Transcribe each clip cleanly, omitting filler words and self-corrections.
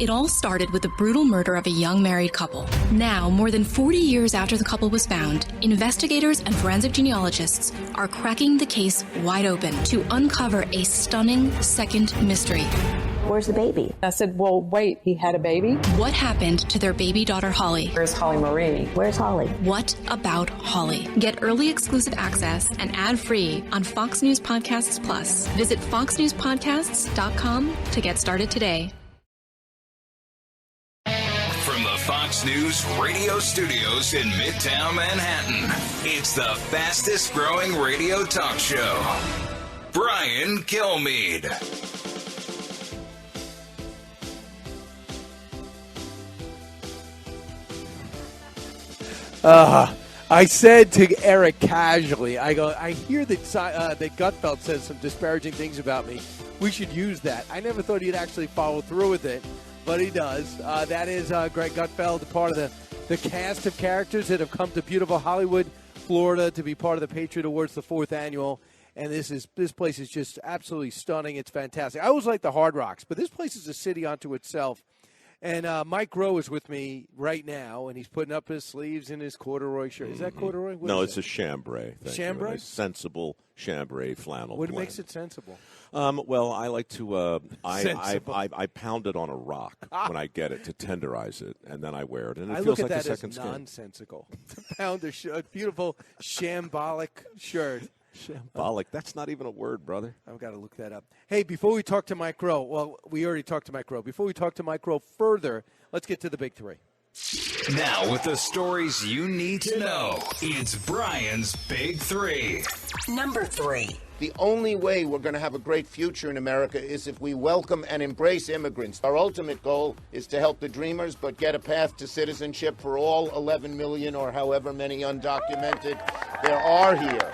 It all started with the brutal murder of a young married couple. Now, more than 40 years after the couple was found, investigators and forensic genealogists are cracking the case wide open to uncover a stunning second mystery. Where's the baby? I said, well, wait, he had a baby? What happened to their baby daughter, Holly? Where's Holly Marie? Where's Holly? What about Holly? Get early exclusive access and ad-free on Fox News Podcasts Plus. Visit foxnewspodcasts.com to get started today. From the Fox News radio studios in Midtown Manhattan, it's the fastest growing radio talk show. Brian Kilmeade. I said to Eric casually, I hear that Gutfeld says some disparaging things about me. We should use that. I never thought he'd actually follow through with it, but he does. That is Greg Gutfeld, part of the cast of characters that have come to beautiful Hollywood, Florida, to be part of the Patriot Awards, the 4th annual. And this place is just absolutely stunning. It's fantastic. I always like the Hard Rocks, but this place is a city unto itself. And Mike Rowe is with me right now, and he's putting up his sleeves in his corduroy shirt. Is that corduroy? No, it's a chambray. Chambray? A nice, sensible chambray flannel. What makes it sensible? Well, I like to I pound it on a rock when I get it to tenderize it, and then I wear it, and it feels like a second skin. I look at that as nonsensical. To pound a beautiful shambolic shirt. Shambolic. That's not even a word, brother. I've got to look that up. Hey, before we talk to Mike Rowe, well, we already talked to Mike Rowe. Before we talk to Mike Rowe further, let's get to the big three. Now, with the stories you need to know, it's Brian's Big Three. Number 3. The only way we're going to have a great future in America is if we welcome and embrace immigrants. Our ultimate goal is to help the dreamers, but get a path to citizenship for all 11 million or however many undocumented there are here.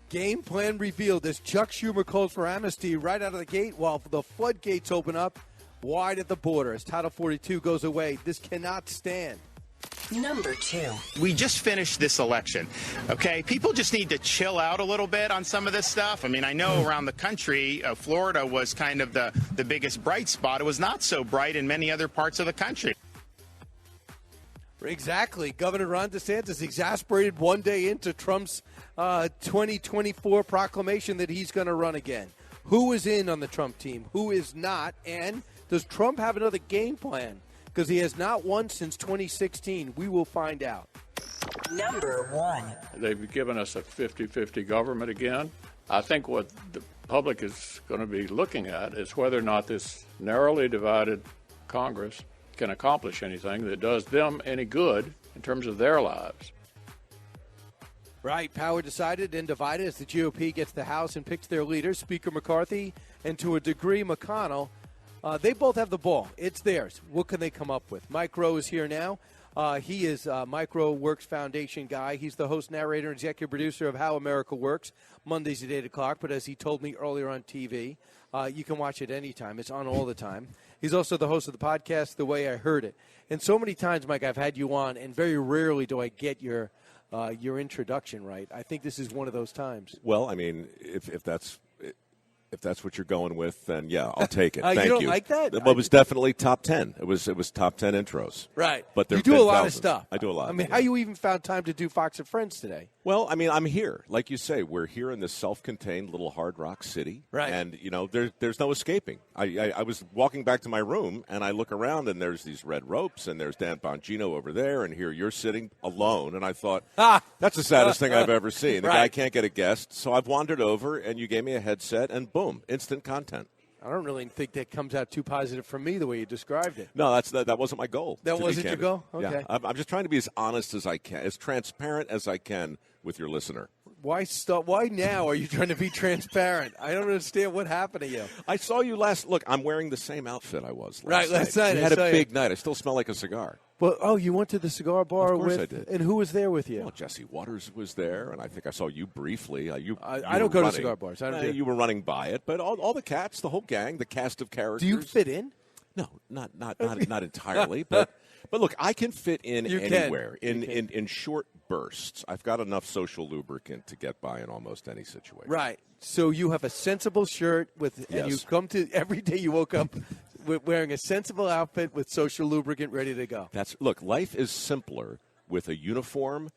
Game plan revealed as Chuck Schumer calls for amnesty right out of the gate while the floodgates open up wide at the border as Title 42 goes away. This cannot stand. Number 2. We just finished this election, okay? People just need to chill out a little bit on some of this stuff. I mean, I know around the country, Florida was kind of the biggest bright spot. It was not so bright in many other parts of the country. Exactly. Governor Ron DeSantis exasperated one day into Trump's 2024 proclamation that he's going to run again. Who is in on the Trump team? Who is not? And does Trump have another game plan? Because he has not won since 2016. We will find out. Number 1. They've given us a 50-50 government again. I think what the public is going to be looking at is whether or not this narrowly divided Congress can accomplish anything that does them any good in terms of their lives. Right. Power decided and divided as the GOP gets the House and picks their leaders, Speaker McCarthy and to a degree McConnell. They both have the ball. It's theirs. What can they come up with? Mike Rowe is here now. He is Mike Rowe Works Foundation guy. He's the host, narrator, and executive producer of How America Works, Mondays at 8 o'clock. But as he told me earlier on TV, you can watch it anytime. It's on all the time. He's also the host of the podcast, The Way I Heard It. And so many times, Mike, I've had you on, and very rarely do I get your introduction right. I think this is one of those times. Well, I mean, if that's what you're going with, then yeah, I'll take it. Thank you. You don't like that? Well, it was definitely top 10. It was top 10 intros. Right. But you do a lot of thousands. stuff. I do a lot. I mean, how you even found time to do Fox and Friends today? Well, I mean, I'm here. Like you say, we're here in this self-contained little hard rock city. Right. And, you know, there's no escaping. I was walking back to my room, and I look around, and there's these red ropes, and there's Dan Bongino over there, and here you're sitting alone. And I thought, that's the saddest thing I've ever seen. The guy can't get a guest. So I've wandered over, and you gave me a headset, and boom, instant content. I don't really think that comes out too positive from me the way you described it. No, that wasn't my goal. That wasn't your goal? Okay. Yeah, I'm just trying to be as honest as I can, as transparent as I can with your listener. Why now are you trying to be transparent? I don't understand what happened to you. I saw you last. Look, I'm wearing the same outfit I was last night. Last night. You had a big night. I still smell like a cigar. Well, you went to the cigar bar Of course with? I did. And who was there with you? Well, Jesse Waters was there, and I think I saw you briefly. I don't go to cigar bars. I don't. You were running by it, but all the cats, the whole gang, the cast of characters. Do you fit in? No, not entirely, but But look, I can fit in You can. anywhere You can. in short bursts. I've got enough social lubricant to get by in almost any situation. Right. So you have a sensible shirt and you come to every day you woke up wearing a sensible outfit with social lubricant ready to go. Look, life is simpler with a uniform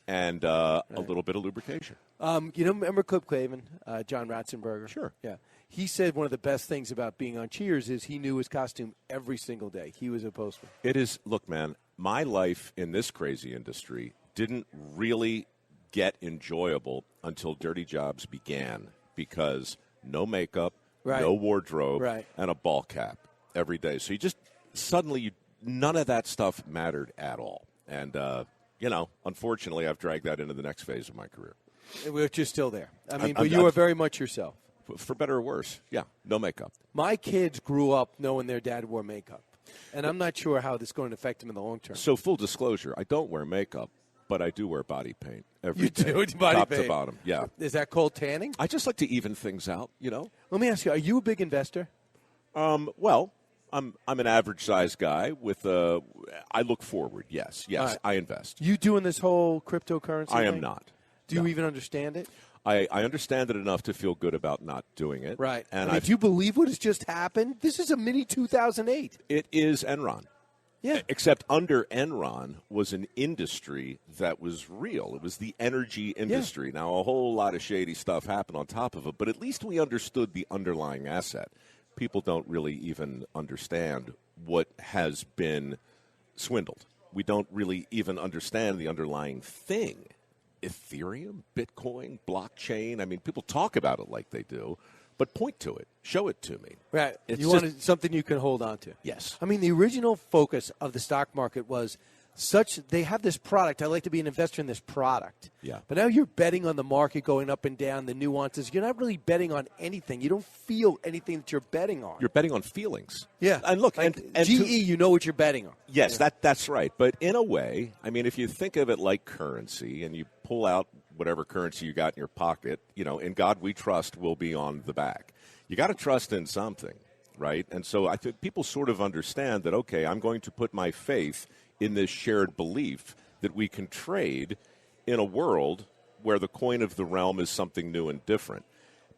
and a little bit of lubrication. Remember Clip Clavin, John Ratzenberger? Sure. Yeah. He said one of the best things about being on Cheers is he knew his costume every single day. He was a postman. It is, look, man, my life in this crazy industry didn't really get enjoyable until Dirty Jobs began because no makeup, no wardrobe, and a ball cap every day. So you just suddenly, none of that stuff mattered at all. And, unfortunately, I've dragged that into the next phase of my career. Which is still there. But you are very much yourself. For better or worse, yeah, no makeup. My kids grew up knowing their dad wore makeup. And I'm not sure how this is going to affect them in the long term. So full disclosure, I don't wear makeup, but I do wear body paint every day. You do? Body top paint. to bottom, yeah. Is that called tanning? I just like to even things out, Let me ask you, are you a big investor? Well, I'm an average-sized guy with I look forward, yes, right. I invest. You doing this whole cryptocurrency I thing? am not. Do you even understand it? I understand it enough to feel good about not doing it. Right. And if you believe what has just happened, this is a mini 2008. It is Enron. Yeah. Except under Enron was an industry that was real. It was the energy industry. Yeah. Now, a whole lot of shady stuff happened on top of it, but at least we understood the underlying asset. People don't really even understand what has been swindled. We don't really even understand the underlying thing. Ethereum, Bitcoin, blockchain. People talk about it like they do, but point to it. Show it to me. Right. You want something you can hold on to. Yes. The original focus of the stock market was they have this product. I like to be an investor in this product. Yeah. But now you're betting on the market going up and down, the nuances. You're not really betting on anything. You don't feel anything that you're betting on. You're betting on feelings. Yeah. And look, and GE, you know what you're betting on. Yes, that's right. But in a way, if you think of it like currency and you pull out whatever currency you got in your pocket, in God we trust will be on the back. You got to trust in something, right? And so I think people sort of understand that, okay, I'm going to put my faith in this shared belief that we can trade in a world where the coin of the realm is something new and different.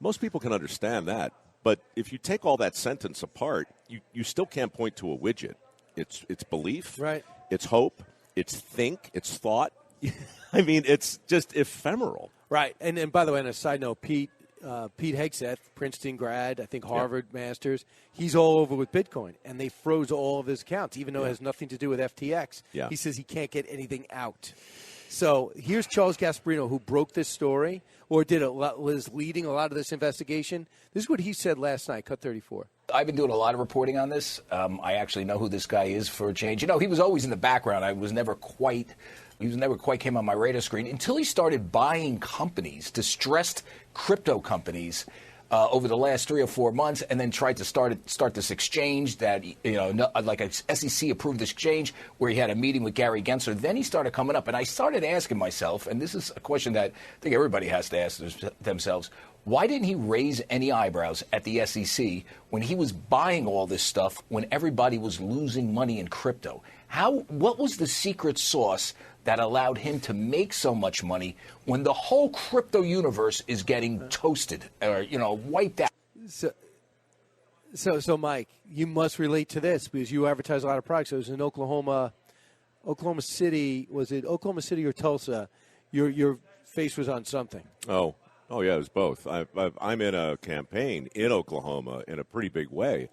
Most people can understand that, but if you take all that sentence apart, you still can't point to a widget. It's belief, right? It's hope, it's think, it's thought. It's just ephemeral. Right. And by the way, on a side note, Pete Hegseth, Princeton grad, I think Harvard Masters, he's all over with Bitcoin, and they froze all of his accounts, even though it has nothing to do with FTX. Yeah. He says he can't get anything out. So here's Charles Gasparino, who broke this story or was leading a lot of this investigation. This is what he said last night, Cut 34. I've been doing a lot of reporting on this. I actually know who this guy is for a change. He was always in the background. He was never quite came on my radar screen until he started buying companies, distressed crypto companies, over the last 3 or 4 months, and then tried to start this exchange that, like a SEC approved exchange where he had a meeting with Gary Gensler. Then he started coming up, and I started asking myself, and this is a question that I think everybody has to ask themselves, why didn't he raise any eyebrows at the SEC when he was buying all this stuff when everybody was losing money in crypto? What was the secret sauce that allowed him to make so much money when the whole crypto universe is getting toasted or, wiped out? So, Mike, you must relate to this because you advertise a lot of products. It was in Oklahoma City. Was it Oklahoma City or Tulsa? Your face was on something. Oh yeah, it was both. I'm in a campaign in Oklahoma in a pretty big way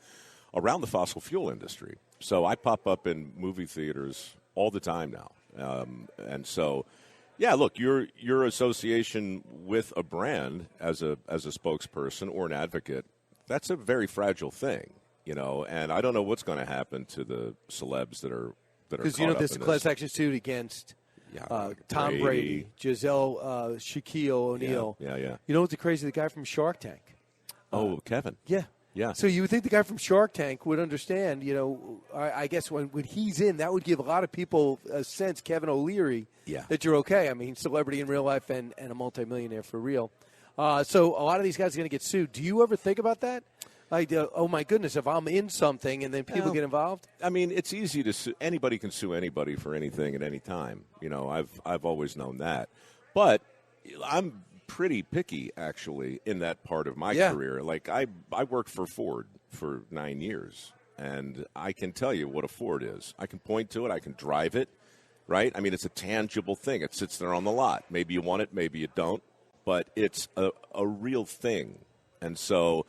around the fossil fuel industry. So I pop up in movie theaters all the time now. And so, yeah, look, your association with a brand as a spokesperson or an advocate, that's a very fragile thing, and I don't know what's going to happen to the celebs that are because this class action suit against Tom Brady, Giselle, Shaquille O'Neal. Yeah. You know what's crazy? The guy from Shark Tank. Kevin. Yeah. Yeah. So you would think the guy from Shark Tank would understand, I guess when he's in, that would give a lot of people a sense, Kevin O'Leary, that you're okay. Celebrity in real life and a multimillionaire for real. So a lot of these guys are going to get sued. Do you ever think about that? Oh my goodness, if I'm in something and then people get involved? I mean, it's easy to sue. Anybody can sue anybody for anything at any time. I've always known that. But I'm pretty picky, actually, in that part of my career. Like, I worked for Ford for 9 years, and I can tell you what a Ford is. I can point to it. I can drive it, right? I mean, it's a tangible thing. It sits there on the lot. Maybe you want it, maybe you don't, but it's a real thing. And so,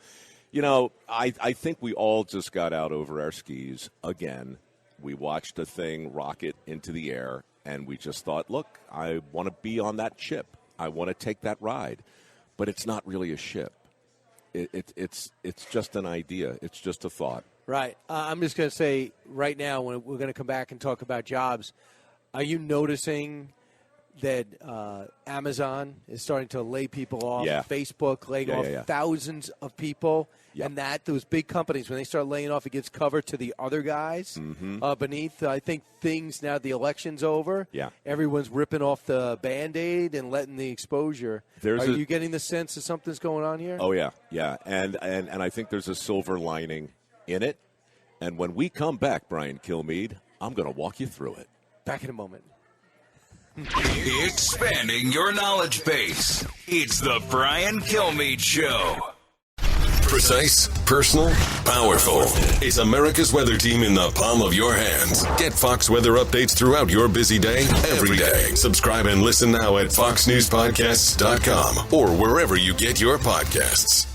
I think we all just got out over our skis again. We watched a thing rocket into the air, and we just thought, look, I want to be on that ship. I want to take that ride. But it's not really a ship. It's just an idea. It's just a thought. Right. I'm just going to say right now, when we're going to come back and talk about jobs, are you noticing that Amazon is starting to lay people off? Yeah. Facebook laying off thousands of people. Yep. And those big companies, when they start laying off, it gives cover to the other guys beneath. I think things now the election's over. Yeah. Everyone's ripping off the Band-Aid and letting the exposure. Are you getting the sense that something's going on here? Oh, yeah. Yeah. And I think there's a silver lining in it. And when we come back, Brian Kilmeade, I'm going to walk you through it. Back in a moment. Expanding your knowledge base. It's the Brian Kilmeade Show. Precise, personal, powerful. It's America's weather team in the palm of your hands. Get Fox weather updates throughout your busy day, every day. Subscribe and listen now at foxnewspodcasts.com or wherever you get your podcasts.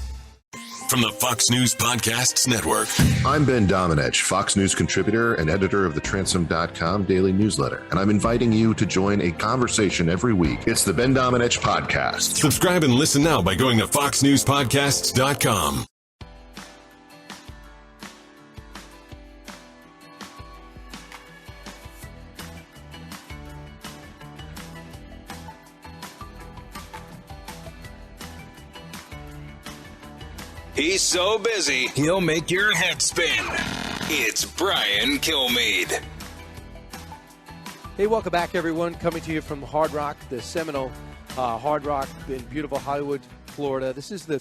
From the Fox News Podcasts Network. I'm Ben Domenech, Fox News contributor and editor of the Transom.com daily newsletter, and I'm inviting you to join a conversation every week. It's the Ben Domenech Podcast. Subscribe and listen now by going to foxnewspodcasts.com. He's so busy, he'll make your head spin. It's Brian Kilmeade. Hey, welcome back, everyone. Coming to you from Hard Rock, the Seminole Hard Rock in beautiful Hollywood, Florida. This is the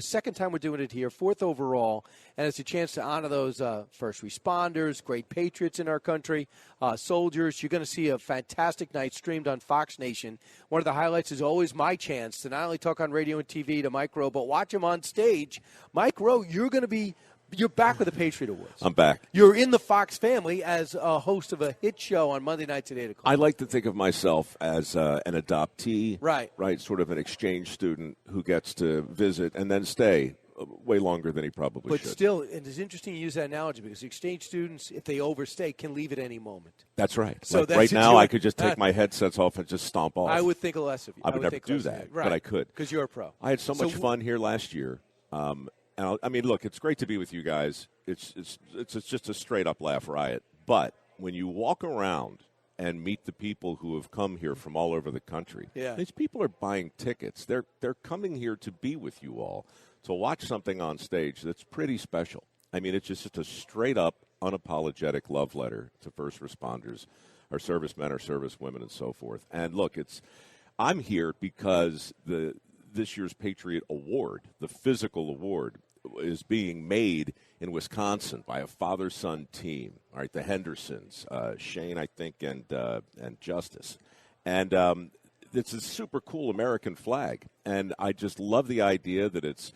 second time we're doing it here, fourth overall, and it's a chance to honor those first responders, great patriots in our country, soldiers. You're going to see a fantastic night streamed on Fox Nation. One of the highlights is always my chance to not only talk on radio and TV to Mike Rowe, but watch him on stage. Mike Rowe, you're back with the Patriot Awards. I'm back. You're in the Fox family as a host of a hit show on Monday nights at 8 o'clock. I like to think of myself as an adoptee. Right. Sort of an exchange student who gets to visit and then stay way longer than he probably should. But still, it is interesting you use that analogy because exchange students, if they overstay, can leave at any moment. That's right. So right now, I could just take my headsets off and just stomp off. I would think less of you. I would never do that, but I could. Because you're a pro. I had so much fun here last year. Look, it's great to be with you guys. It's just a straight-up laugh riot. But when you walk around and meet the people who have come here from all over the country, these people are buying tickets. They're coming here to be with you all, to watch something on stage that's pretty special. I mean, it's just a straight-up, unapologetic love letter to first responders, our servicemen, our servicewomen, and so forth. And look, I'm here because this year's Patriot Award, the physical award, is being made in Wisconsin by a father-son team. All right, the Hendersons, Shane, I think, and Justice, and it's a super cool American flag. And I just love the idea that it's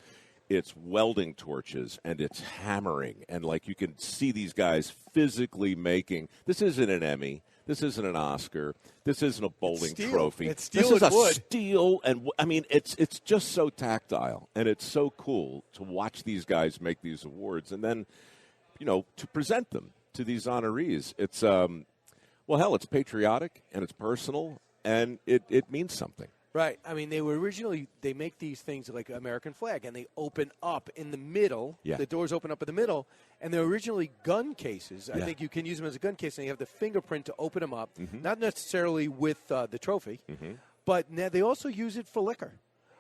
welding torches and it's hammering, and like you can see these guys physically making. This isn't an Emmy. This isn't an Oscar. This isn't a bowling trophy. It's steel this is and a wood. steel, and I mean, it's just so tactile, and it's so cool to watch these guys make these awards, and then, to present them to these honorees. It's it's patriotic and it's personal, and it means something. Right. I mean, they make these things like American flag, and they open up in the middle. Yeah. The doors open up in the middle, and they're originally gun cases. I think you can use them as a gun case, and you have the fingerprint to open them up, not necessarily with the trophy, but now they also use it for liquor.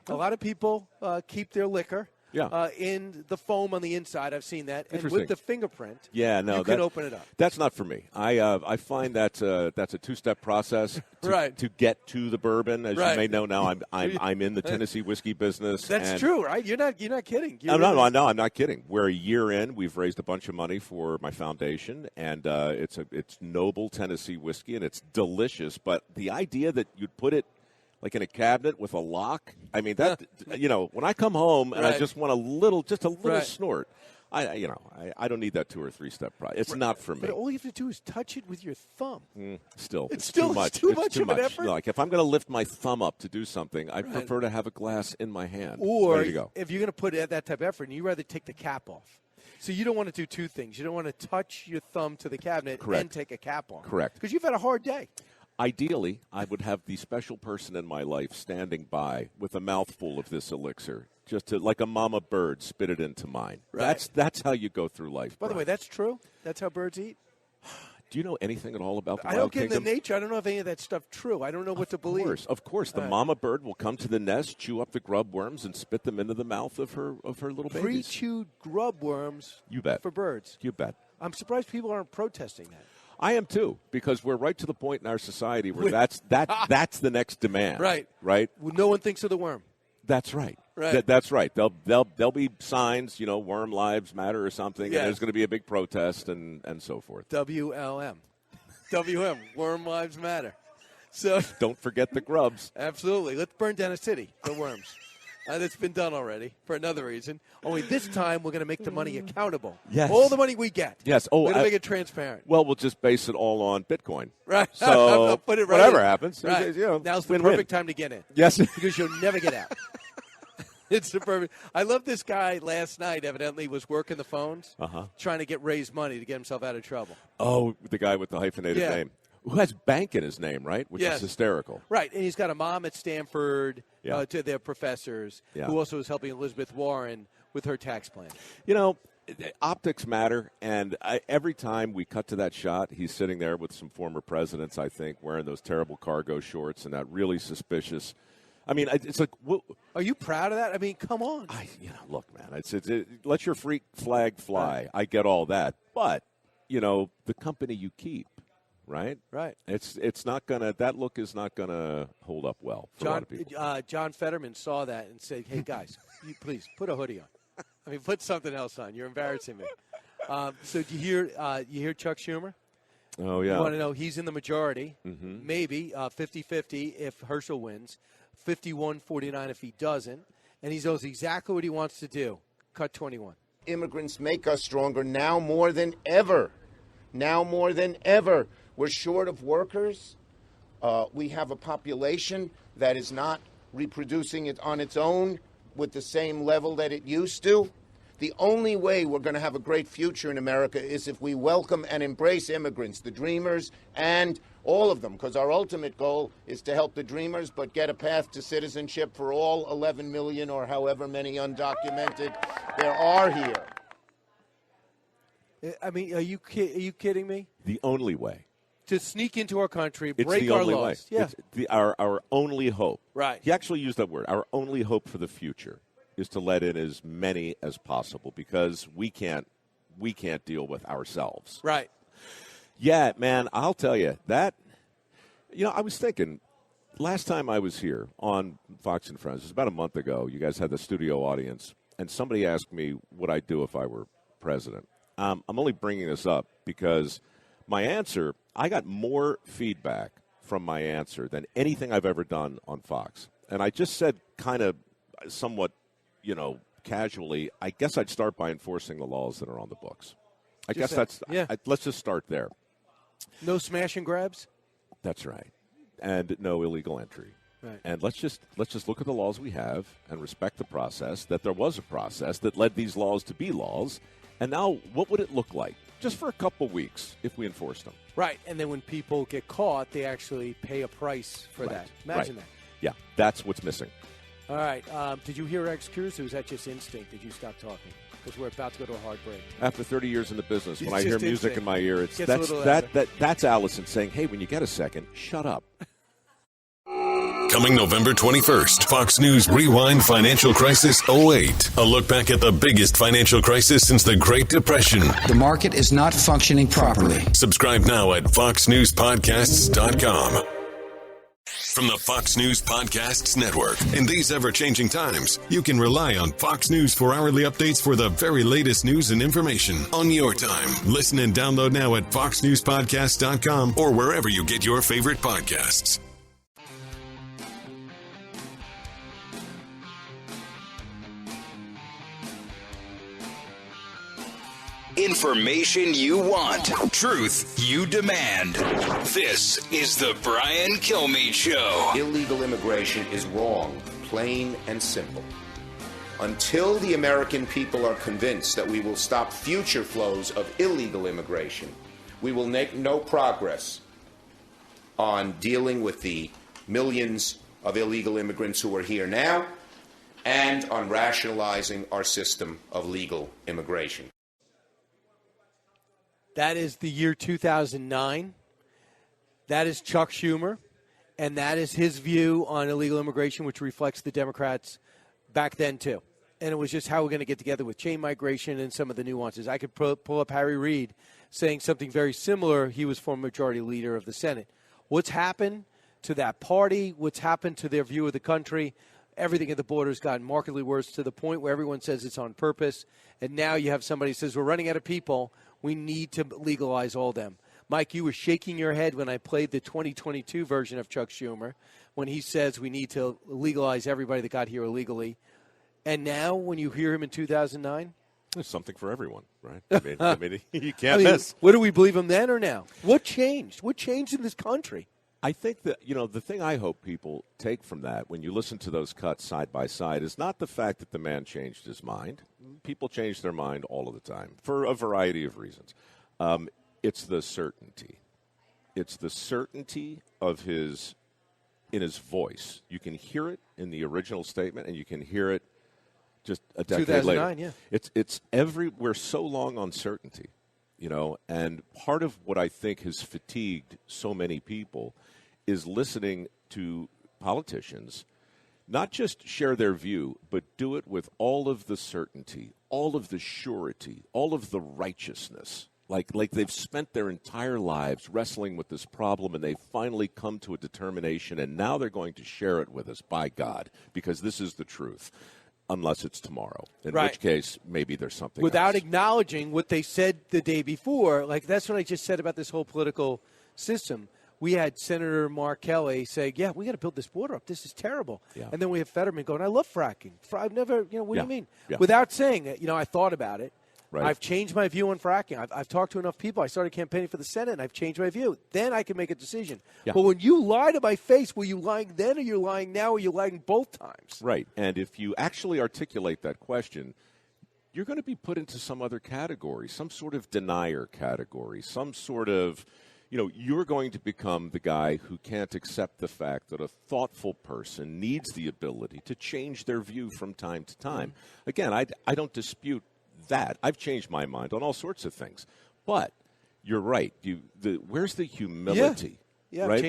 A lot of people keep their liquor. in the foam on the inside. I've seen that. And with Interesting. the fingerprint, Yeah, no, you can open it up. That's not for me. I find that's a two-step process to get to the bourbon. As you may know now, I'm in the Tennessee whiskey business. That's true, right? You're not kidding. No, I'm not kidding. We're a year in. We've raised a bunch of money for my foundation, and it's noble Tennessee whiskey, and it's delicious. But the idea that you'd put it like in a cabinet with a lock, I mean, that when I come home and I just want a little snort, I don't need that 2 or 3 step process. It's not for me. But all you have to do is touch it with your thumb. It's too much. Too It's much too of much. an effort. Like if I'm going to lift my thumb up to do something, I prefer to have a glass in my hand. Or ready to go. if you're going to put that type of effort, you'd rather take the cap off. So you don't want to do 2 things. You don't want to touch your thumb to the cabinet and take a cap off. Correct. Because you've had a hard day. Ideally, I would have the special person in my life standing by with a mouthful of this elixir, just to, like a mama bird, spit it into mine. Right. That's how you go through life. By the way, that's true? That's how birds eat? Do you know anything at all about the I wild don't get kingdom? into nature. I don't know if any of that stuff true. I don't know what to believe. Of course. The mama bird will come to the nest, chew up the grub worms, and spit them into the mouth of her little babies. Pre-chewed grub worms You bet. for birds. You bet. I'm surprised people aren't protesting that. I am too, because we're right to the point in our society where that's the next demand. Right. Right. Well, no one thinks of the worm. That's right. Right. That's right. There'll be signs, worm lives matter or something, and there's going to be a big protest and so forth. WLM. WM. Worm lives matter. So don't forget the grubs. Absolutely. Let's burn down a city for worms. That's been done already for another reason. Only this time we're going to make the money accountable. Yes. All the money we get. Yes. We're going to make it transparent. Well, we'll just base it all on Bitcoin. Right. So Put it right whatever in. happens, right. Now's the win-win. perfect time to get in. Yes. Because you'll never get out. It's the perfect. I love this guy last night, evidently, was working the phones, trying to raise money to get himself out of trouble. Oh, the guy with the hyphenated name. Who has bank in his name, right? Which is hysterical. Right, and he's got a mom at Stanford, to their professors, who also is helping Elizabeth Warren with her tax plan. Optics matter, and every time we cut to that shot, he's sitting there with some former presidents, I think, wearing those terrible cargo shorts and that really suspicious. I mean, it's like, are you proud of that? I mean, come on. Look, man, let your freak flag fly. Right. I get all that, but the company you keep. Right? Right. It's not going to – that look is not going to hold up well for a lot of people. John Fetterman saw that and said, hey, guys, please put a hoodie on. I mean, put something else on. You're embarrassing me. So do you hear Chuck Schumer? Oh, yeah. You want to know he's in the majority, mm-hmm. maybe 50-50 if Herschel wins, 51-49 if he doesn't, and he knows exactly what he wants to do, cut 21. Immigrants make us stronger now more than ever. Now more than ever. We're short of workers. We have a population that is not reproducing it on its own with the same level that it used to. The only way we're going to have a great future in America is if we welcome and embrace immigrants, the dreamers, and all of them, because our ultimate goal is to help the dreamers, but get a path to citizenship for all 11 million or however many undocumented there are here. I mean, are you kidding me? The only way. To sneak into our country, break it's the our only laws. Way. Yeah. It's our only hope. Right. He actually used that word. Our only hope for the future is to let in as many as possible because we can't deal with ourselves. Right. Yeah, man, I'll tell you that. I was thinking last time I was here on Fox and Friends, it was about a month ago. You guys had the studio audience, and somebody asked me what I'd do if I were president. I'm only bringing this up because my answer, I got more feedback from my answer than anything I've ever done on Fox. And I just said kind of somewhat, casually, I guess I'd start by enforcing the laws that are on the books. Let's just start there. No smash and grabs? That's right. And no illegal entry. Right. And let's just look at the laws we have and respect the process, that there was a process that led these laws to be laws. And now what would it look like just for a couple weeks if we enforced them? Right. And then when people get caught, they actually pay a price for that. Imagine that. Yeah, that's what's missing. All right. Did you hear X Cruise, or was that just instinct? Did you stop talking? Because we're about to go to a hard break. After 30 years in the business, when It's I hear just music instinct. in my ear, that's Allison saying, hey, when you get a second, shut up. Coming November 21st, Fox News Rewind Financial Crisis '08. A look back at the biggest financial crisis since the Great Depression. The market is not functioning properly. Subscribe now at foxnewspodcasts.com. From the Fox News Podcasts Network. In these ever-changing times, you can rely on Fox News for hourly updates for the very latest news and information on your time. Listen and download now at foxnewspodcasts.com or wherever you get your favorite podcasts. Information you want. Truth you demand. This is the Brian Kilmeade Show. Illegal immigration is wrong, plain and simple. Until the American people are convinced that we will stop future flows of illegal immigration, we will make no progress on dealing with the millions of illegal immigrants who are here now and on rationalizing our system of legal immigration. That is the year 2009. That is Chuck Schumer, and that is his view on illegal immigration, which reflects the Democrats back then, too. And it was just how we're going to get together with chain migration and some of the nuances. I could pull up Harry Reid saying something very similar. He was former majority leader of the Senate. What's happened to that party? What's happened to their view of the country? Everything at the border has gotten markedly worse to the point where everyone says it's on purpose. And now you have somebody who says, we're running out of people. We need to legalize all of them. Mike, you were shaking your head when I played the 2022 version of Chuck Schumer when he says we need to legalize everybody that got here illegally. And now when you hear him in 2009? There's something for everyone, right? I mean you can't miss. What do we believe him then or now? What changed? What changed in this country? I think that, the thing I hope people take from that when you listen to those cuts side by side is not the fact that the man changed his mind. People change their mind all of the time for a variety of reasons. It's the certainty. It's the certainty of in his voice. You can hear it in the original statement, and you can hear it just a decade later. Yeah. We're so long on certainty, and part of what I think has fatigued so many people is listening to politicians not just share their view, but do it with all of the certainty, all of the surety, all of the righteousness. Like they've spent their entire lives wrestling with this problem, and they've finally come to a determination, and now they're going to share it with us, by God, because this is the truth, unless it's tomorrow, in which case maybe there's something without else. Acknowledging what they said the day before. Like, that's what I just said about this whole political system. We had Senator Mark Kelly say, yeah, we got to build this border up. This is terrible. Yeah. And then we have Fetterman going, I love fracking. I've never, what do you mean? Yeah. Without saying it, I thought about it. Right. I've changed my view on fracking. I've talked to enough people. I started campaigning for the Senate, and I've changed my view. Then I can make a decision. Yeah. But when you lie to my face, were you lying then or you're lying now or you're lying both times? Right. And if you actually articulate that question, you're going to be put into some other category, some sort of denier category, some sort of, you're going to become the guy who can't accept the fact that a thoughtful person needs the ability to change their view from time to time. Again, I don't dispute that. I've changed my mind on all sorts of things. But you're right. Where's the humility? Yeah, right?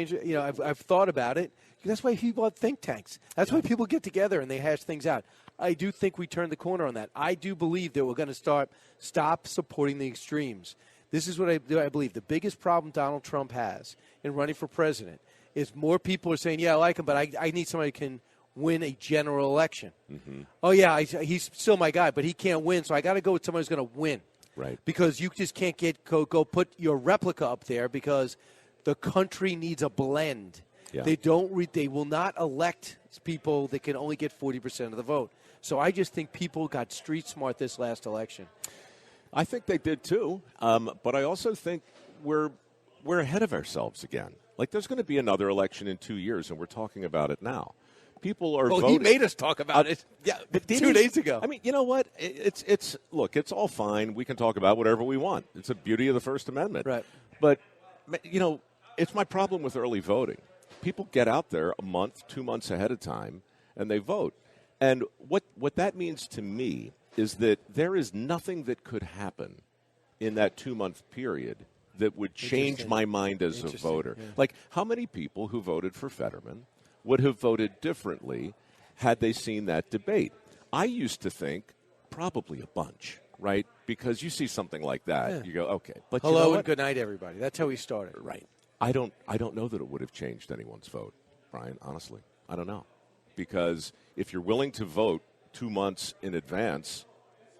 I've thought about it. That's why people have think tanks. That's why people get together and they hash things out. I do think we turned the corner on that. I do believe that we're going to stop supporting the extremes. This is what I believe. The biggest problem Donald Trump has in running for president is more people are saying, yeah, I like him, but I need somebody who can win a general election. Mm-hmm. Oh, yeah, he's still my guy, but he can't win, so I got to go with somebody who's going to win. Right. Because you just can't go put your replica up there because the country needs a blend. Yeah. They will not elect people that can only get 40% of the vote. So I just think people got street smart this last election. I think they did too, but I also think we're ahead of ourselves again. Like, there's going to be another election in 2 years, and we're talking about it now. People are voting. He made us talk about it 2 days ago. I mean, you know what? Look, it's all fine. We can talk about whatever we want. It's the beauty of the First Amendment. Right. But, it's my problem with early voting. People get out there a month, 2 months ahead of time, and they vote. And what that means to me is that there is nothing that could happen in that 2-month period that would change my mind as a voter. Yeah. Like, how many people who voted for Fetterman would have voted differently had they seen that debate? I used to think probably a bunch, right? Because you see something like that, you go, okay. But hello you know and what? good night, everybody. That's how we started. Right. I don't know that it would have changed anyone's vote, Brian, honestly. I don't know. Because if you're willing to vote 2 months in advance,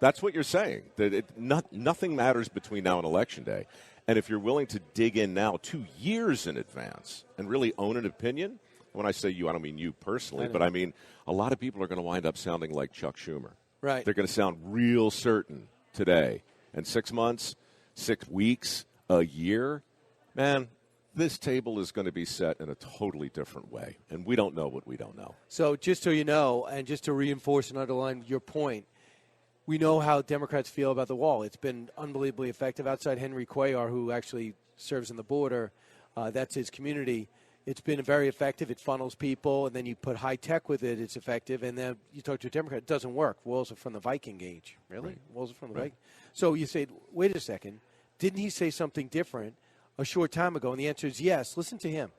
that's what you're saying. That nothing matters between now and Election Day. And if you're willing to dig in now 2 years in advance and really own an opinion, when I say you, I don't mean you personally, but I mean a lot of people are going to wind up sounding like Chuck Schumer. Right. They're going to sound real certain today. And 6 months, 6 weeks, a year, man, this table is going to be set in a totally different way. And we don't know what we don't know. So just so you know, and just to reinforce and underline your point, we know how Democrats feel about the wall. It's been unbelievably effective. Outside Henry Cuellar, who actually serves on the border, that's his community. It's been very effective. It funnels people, and then you put high tech with it. It's effective, and then you talk to a Democrat. It doesn't work. Walls are from the Viking Age. Really? Right. Walls are from the Viking. So you say, wait a second. Didn't he say something different a short time ago? And the answer is yes. Listen to him.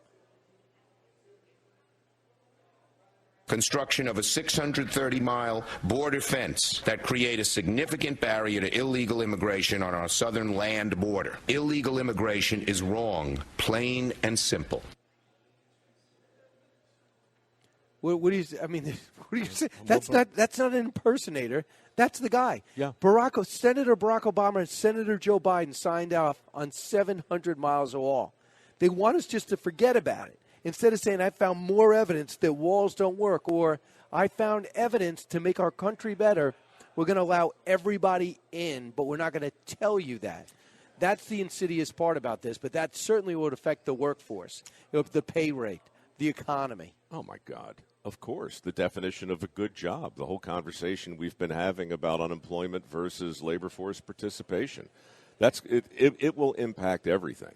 Construction of a 630-mile border fence that create a significant barrier to illegal immigration on our southern land border. Illegal immigration is wrong, plain and simple. What do you? I mean, what do you say? That's not an impersonator. That's the guy. Yeah. Senator Barack Obama and Senator Joe Biden signed off on 700 miles of wall. They want us just to forget about it. Instead of saying, I found more evidence that walls don't work, or I found evidence to make our country better, we're going to allow everybody in, but we're not going to tell you that. That's the insidious part about this, but that certainly would affect the workforce, the pay rate, the economy. Oh, my God. Of course. The definition of a good job, the whole conversation we've been having about unemployment versus labor force participation. It will impact everything.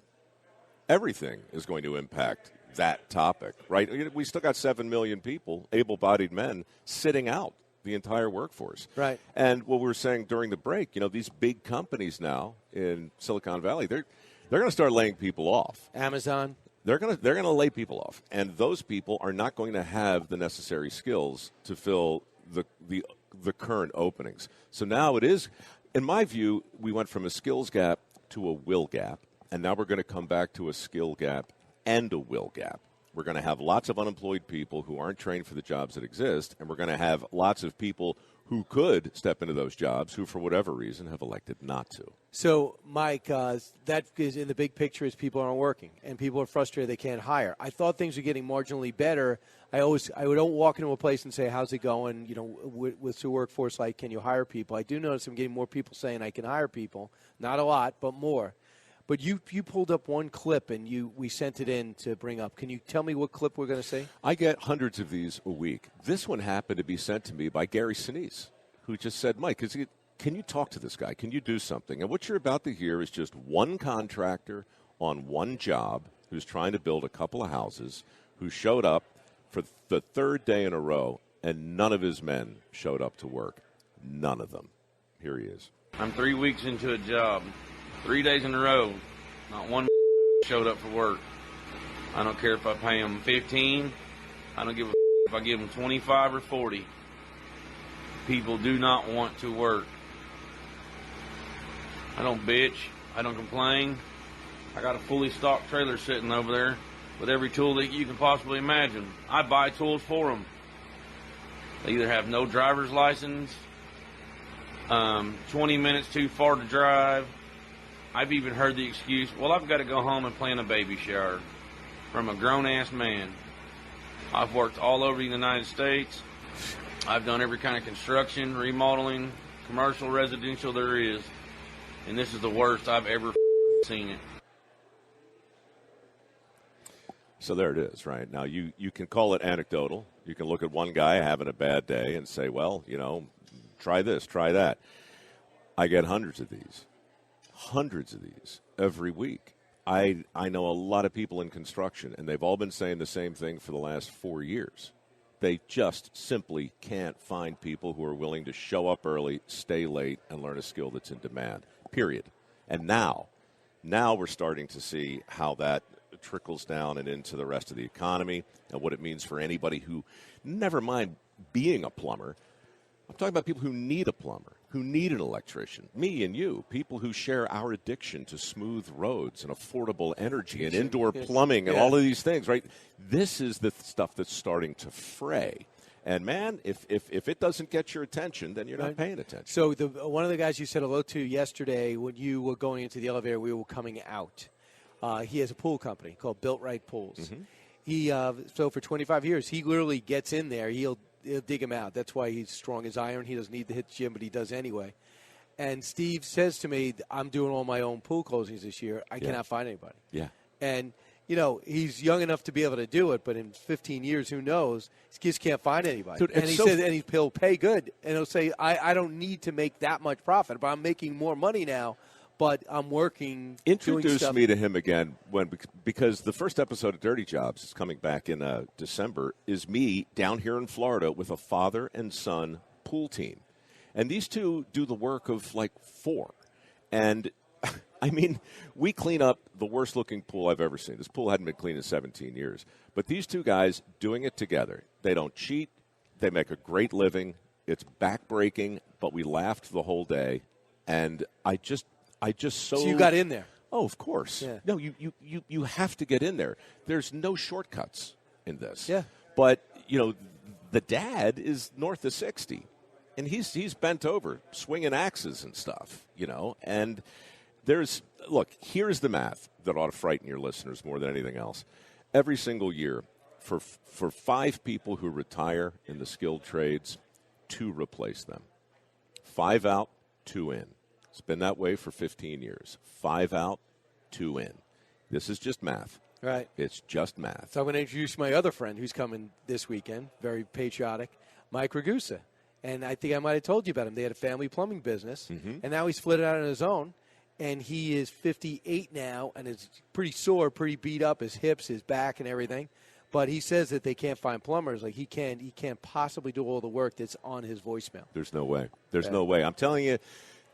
Everything is going to impact that topic, right? We still got 7 million people, able-bodied men, sitting out the entire workforce. Right. And what we were saying during the break, these big companies now in Silicon Valley, they're going to start laying people off. Amazon. They're going to lay people off, and those people are not going to have the necessary skills to fill the current openings. So now it is, in my view, we went from a skills gap to a will gap, and now we're going to come back to a skill gap and a will gap. We're going to have lots of unemployed people who aren't trained for the jobs that exist, and we're going to have lots of people who could step into those jobs who, for whatever reason, have elected not to. So, Mike, that is in the big picture is people aren't working, and people are frustrated they can't hire. I thought things were getting marginally better. I don't walk into a place and say, how's it going, with the workforce, like, can you hire people? I do notice I'm getting more people saying I can hire people. Not a lot, but more. But you pulled up one clip, and we sent it in to bring up. Can you tell me what clip we're going to see? I get hundreds of these a week. This one happened to be sent to me by Gary Sinise, who just said, Mike, can you talk to this guy? Can you do something? And what you're about to hear is just one contractor on one job who's trying to build a couple of houses who showed up for the third day in a row, and none of his men showed up to work. None of them. Here he is. I'm 3 weeks into a job. 3 days in a row, not one showed up for work. I don't care if I pay them 15. I don't give a if I give them 25 or 40. People do not want to work. I don't bitch. I don't complain. I got a fully stocked trailer sitting over there with every tool that you can possibly imagine. I buy tools for them. They either have no driver's license, 20 minutes too far to drive. I've even heard the excuse, well, I've got to go home and plan a baby shower, from a grown-ass man. I've worked all over the United States. I've done every kind of construction, remodeling, commercial, residential there is. And this is the worst I've ever seen it. So there it is, right? Now, you can call it anecdotal. You can look at one guy having a bad day and say, well, try this, try that. I get hundreds of these every week. I know a lot of people in construction, and they've all been saying the same thing for the last 4 years. They just simply can't find people who are willing to show up early, stay late, and learn a skill that's in demand, period. And now we're starting to see how that trickles down and into the rest of the economy and what it means for anybody who, never mind being a plumber, I'm talking about people who need a plumber, who need an electrician, me and you, people who share our addiction to smooth roads and affordable energy and indoor plumbing and all of these things, right? This is the stuff that's starting to fray. And, man, if it doesn't get your attention, then you're not paying attention. So one of the guys you said hello to yesterday when you were going into the elevator, we were coming out. He has a pool company called Built Right Pools. Mm-hmm. He so for 25 years, he literally gets in there. He'll dig him out. That's why he's strong as iron. He doesn't need to hit the gym, but he does anyway. And Steve says to me, I'm doing all my own pool closings this year. I cannot find anybody. Yeah. And, he's young enough to be able to do it, but in 15 years, who knows? He just can't find anybody. Dude, and he says, and he'll pay good. And he'll say, I don't need to make that much profit, but I'm making more money now, but I'm working. Introduce me to him again because the first episode of Dirty Jobs is coming back in December, is me down here in Florida with a father and son pool team. And these two do the work of like 4. And I mean, we clean up the worst-looking pool I've ever seen. This pool hadn't been cleaned in 17 years. But these two guys doing it together, they don't cheat. They make a great living. It's back-breaking, but we laughed the whole day. And I just so you got in there. Oh, of course. Yeah. No, you have to get in there. There's no shortcuts in this. Yeah. But, the dad is north of 60. And he's bent over, swinging axes and stuff, And here's the math that ought to frighten your listeners more than anything else. Every single year, for 5 people who retire in the skilled trades, 2 replace them. 5 out, 2 in. It's been that way for 15 years. 5 out, 2 in. This is just math. Right. It's just math. So I'm going to introduce my other friend who's coming this weekend, very patriotic, Mike Ragusa. And I think I might have told you about him. They had a family plumbing business, and now he's split it out on his own. And he is 58 now and is pretty sore, pretty beat up, his hips, his back, and everything. But he says that they can't find plumbers. Like he can't possibly do all the work that's on his voicemail. There's no way. There's no way. I'm telling you,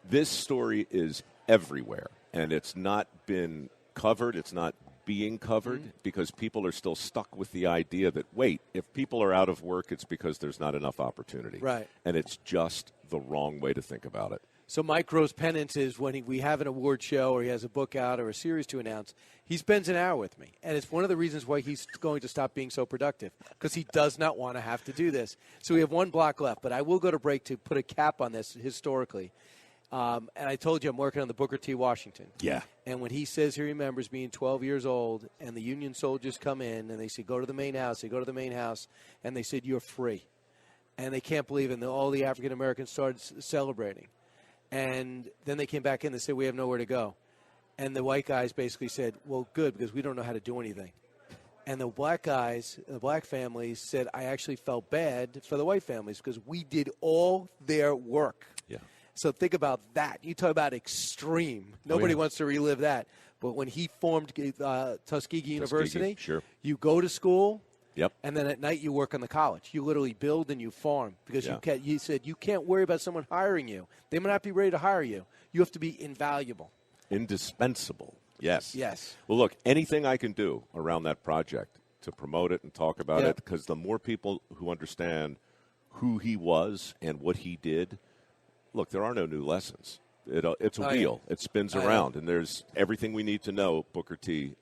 this story is everywhere, and it's not been covered. It's not being covered because people are still stuck with the idea that, wait, if people are out of work, it's because there's not enough opportunity. Right. And it's just the wrong way to think about it. So Mike Rowe's penance is when we have an award show or he has a book out or a series to announce, he spends an hour with me. And it's one of the reasons why he's going to stop being so productive, because he does not want to have to do this. So we have 1 block left, but I will go to break to put a cap on this historically. And I told you I'm working on the Booker T. Washington. Yeah. And when he says he remembers being 12 years old and the Union soldiers come in and they say, go to the main house. They go to the main house and they said, you're free. And they can't believe it. And all the African Americans started celebrating. And then they came back in and said, we have nowhere to go. And the white guys basically said, well, good, because we don't know how to do anything. And the black guys, the black families said, I actually felt bad for the white families because we did all their work. Yeah. So think about that. You talk about extreme. Nobody wants to relive that. But when he formed Tuskegee University, sure. You go to school, yep, and then at night you work on the college. You literally build and you farm because you said you can't worry about someone hiring you. They may not be ready to hire you. You have to be invaluable. Indispensable. Yes. Yes. Well, look, anything I can do around that project to promote it and talk about it, because the more people who understand who he was and what he did, look, there are no new lessons. It's a wheel. It spins around, and there's everything we need to know Booker T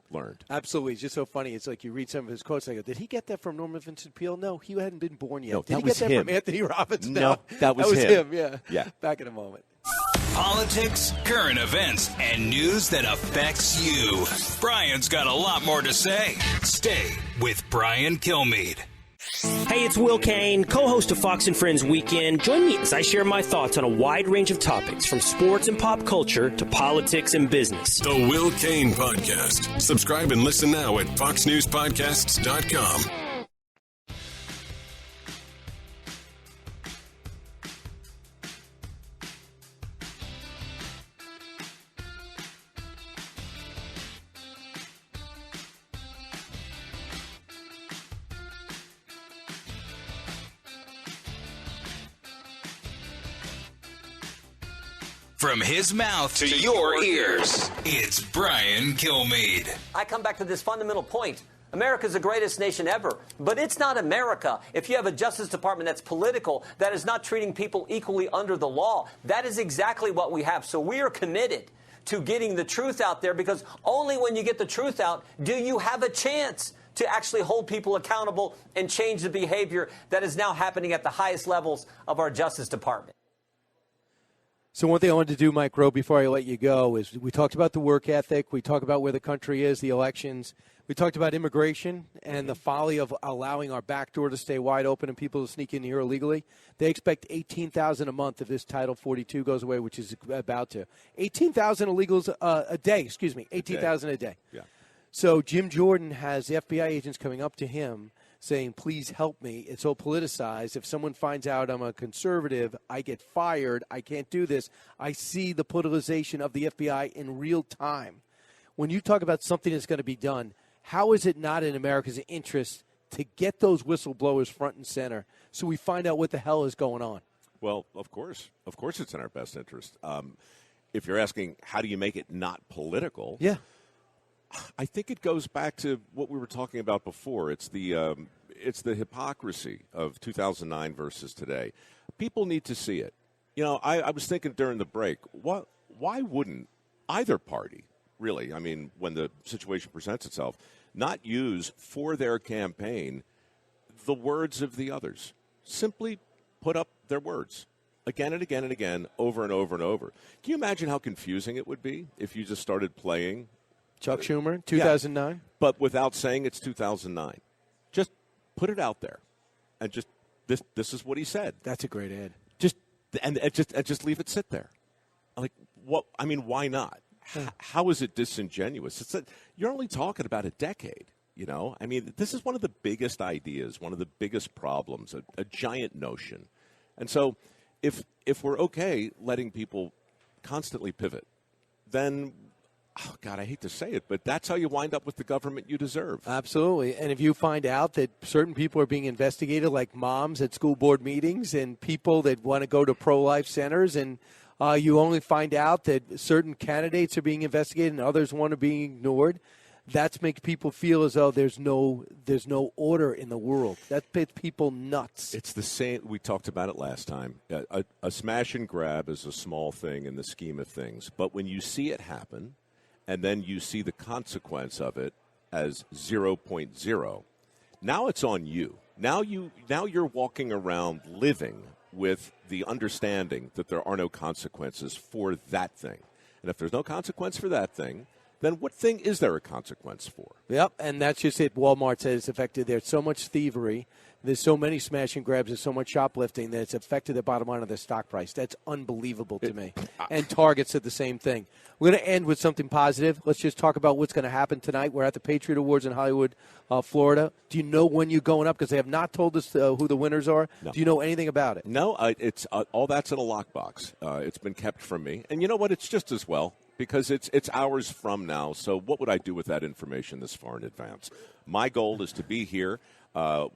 learned. Absolutely. It's just so funny. It's like you read some of his quotes, and I go, did he get that from Norman Vincent Peale? No, he hadn't been born yet. No, did that he was get that him. from Anthony Robbins? No, that was him. Yeah. Back in a moment. Politics, current events, and news that affects you. Brian's got a lot more to say. Stay with Brian Kilmeade. Hey, it's Will Kane, co-host of Fox & Friends Weekend. Join me as I share my thoughts on a wide range of topics, from sports and pop culture to politics and business. The Will Kane Podcast. Subscribe and listen now at foxnewspodcasts.com. From his mouth to your ears, it's Brian Kilmeade. I come back to this fundamental point. America's the greatest nation ever, but it's not America if you have a Justice Department that's political, that is not treating people equally under the law. That is exactly what we have. So we are committed to getting the truth out there, because only when you get the truth out do you have a chance to actually hold people accountable and change the behavior that is now happening at the highest levels of our Justice Department. So one thing I wanted to do, Mike Rowe, before I let you go, is we talked about the work ethic. We talked about where the country is, the elections. We talked about immigration and the folly of allowing our back door to stay wide open and people to sneak in here illegally. They expect $18,000 a month if this Title 42 goes away, which is about to. 18,000 illegals a day, 18,000 a day. Yeah. So Jim Jordan has the FBI agents coming up to him saying, please help me. It's so politicized. If someone finds out I'm a conservative, I get fired. I can't do this. I see the politicization of the FBI in real time. When you talk about something that's going to be done, how is it not in America's interest to get those whistleblowers front and center so we find out what the hell is going on? Well, of course it's in our best interest. If you're asking how do you make it not political, yeah, I think it goes back to what we were talking about before. It's the hypocrisy of 2009 versus today. People need to see it. You know, I was thinking during the break, why wouldn't either party, really, I mean, when the situation presents itself, not use for their campaign the words of the others? Simply put up their words again and again and again, over and over and over. Can you imagine how confusing it would be if you just started playing Chuck Schumer, 2009? Yeah, but without saying it's 2009. Just put it out there. And just, this is what he said. That's a great ad. Just leave it sit there. Like, what? I mean, why not? How is it disingenuous? You're only talking about a decade, you know? I mean, this is one of the biggest ideas, one of the biggest problems, a giant notion. And so if we're okay letting people constantly pivot, then – oh, God, I hate to say it, but that's how you wind up with the government you deserve. Absolutely. And if you find out that certain people are being investigated, like moms at school board meetings and people that want to go to pro-life centers, and you only find out that certain candidates are being investigated and others want to be ignored, that makes people feel as though there's no order in the world. That makes people nuts. It's the same. We talked about it last time. A smash and grab is a small thing in the scheme of things. But when you see it happen, and then you see the consequence of it as 0.0. Now it's on you. Now you're walking around living with the understanding that there are no consequences for that thing. And if there's no consequence for that thing, then what thing is there a consequence for? Yep, and that's just it. Walmart says it's affected. There's so much thievery. There's so many smash and grabs. There's so much shoplifting that it's affected the bottom line of their stock price. That's unbelievable to me. And Target said the same thing. We're going to end with something positive. Let's just talk about what's going to happen tonight. We're at the Patriot Awards in Hollywood, Florida. Do you know when you're going up? Because they have not told us who the winners are. No. Do you know anything about it? No, it's all that's in a lockbox. It's been kept from me. And you know what? It's just as well, because it's hours from now. So what would I do with that information this far in advance? My goal is to be here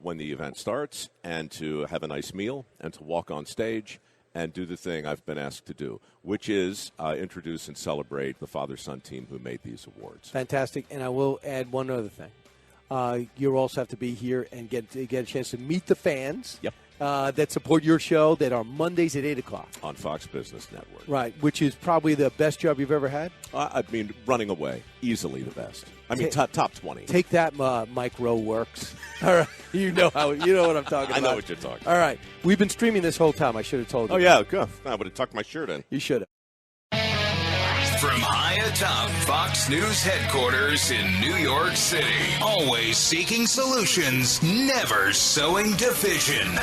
when the event starts and to have a nice meal and to walk on stage and do the thing I've been asked to do, which is introduce and celebrate the father-son team who made these awards. Fantastic. And I will add one other thing. You also have to be here and get a chance to meet the fans. Yep. That support your show, that are Mondays at 8 o'clock. On Fox Business Network. Right, which is probably the best job you've ever had? I mean, running away, easily the best. I mean, top 20. Take that, Mike Rowe works. All right, you know what I'm talking about. I know what you're talking about. All right, we've been streaming this whole time. I should have told you. Oh, yeah, good. I would have tucked my shirt in. You should have. From high atop Fox News headquarters in New York City, always seeking solutions, never sowing division.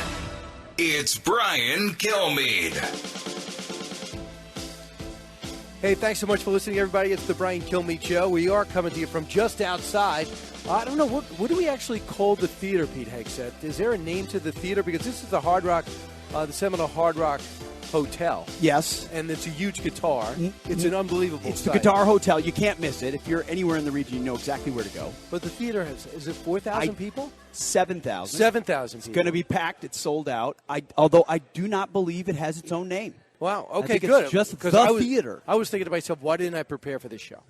It's Brian Kilmeade. Hey, thanks so much for listening, everybody. It's the Brian Kilmeade Show. We are coming to you from just outside. I don't know, what do we actually call the theater, Pete Hegseth? Is there a name to the theater? Because this is the Hard Rock, the Seminole Hard Rock Hotel. Yes. And it's a huge guitar. It's an unbelievable It's site. the Guitar Hotel. You can't miss it. If you're anywhere in the region, you know exactly where to go. But the theater is it 4,000 people? 7,000. 7,000 people. It's going to be packed. It's sold out. Although I do not believe it has its own name. Wow. I Okay, think good. It's just 'Cause the theater. I was thinking to myself, why didn't I prepare for this show?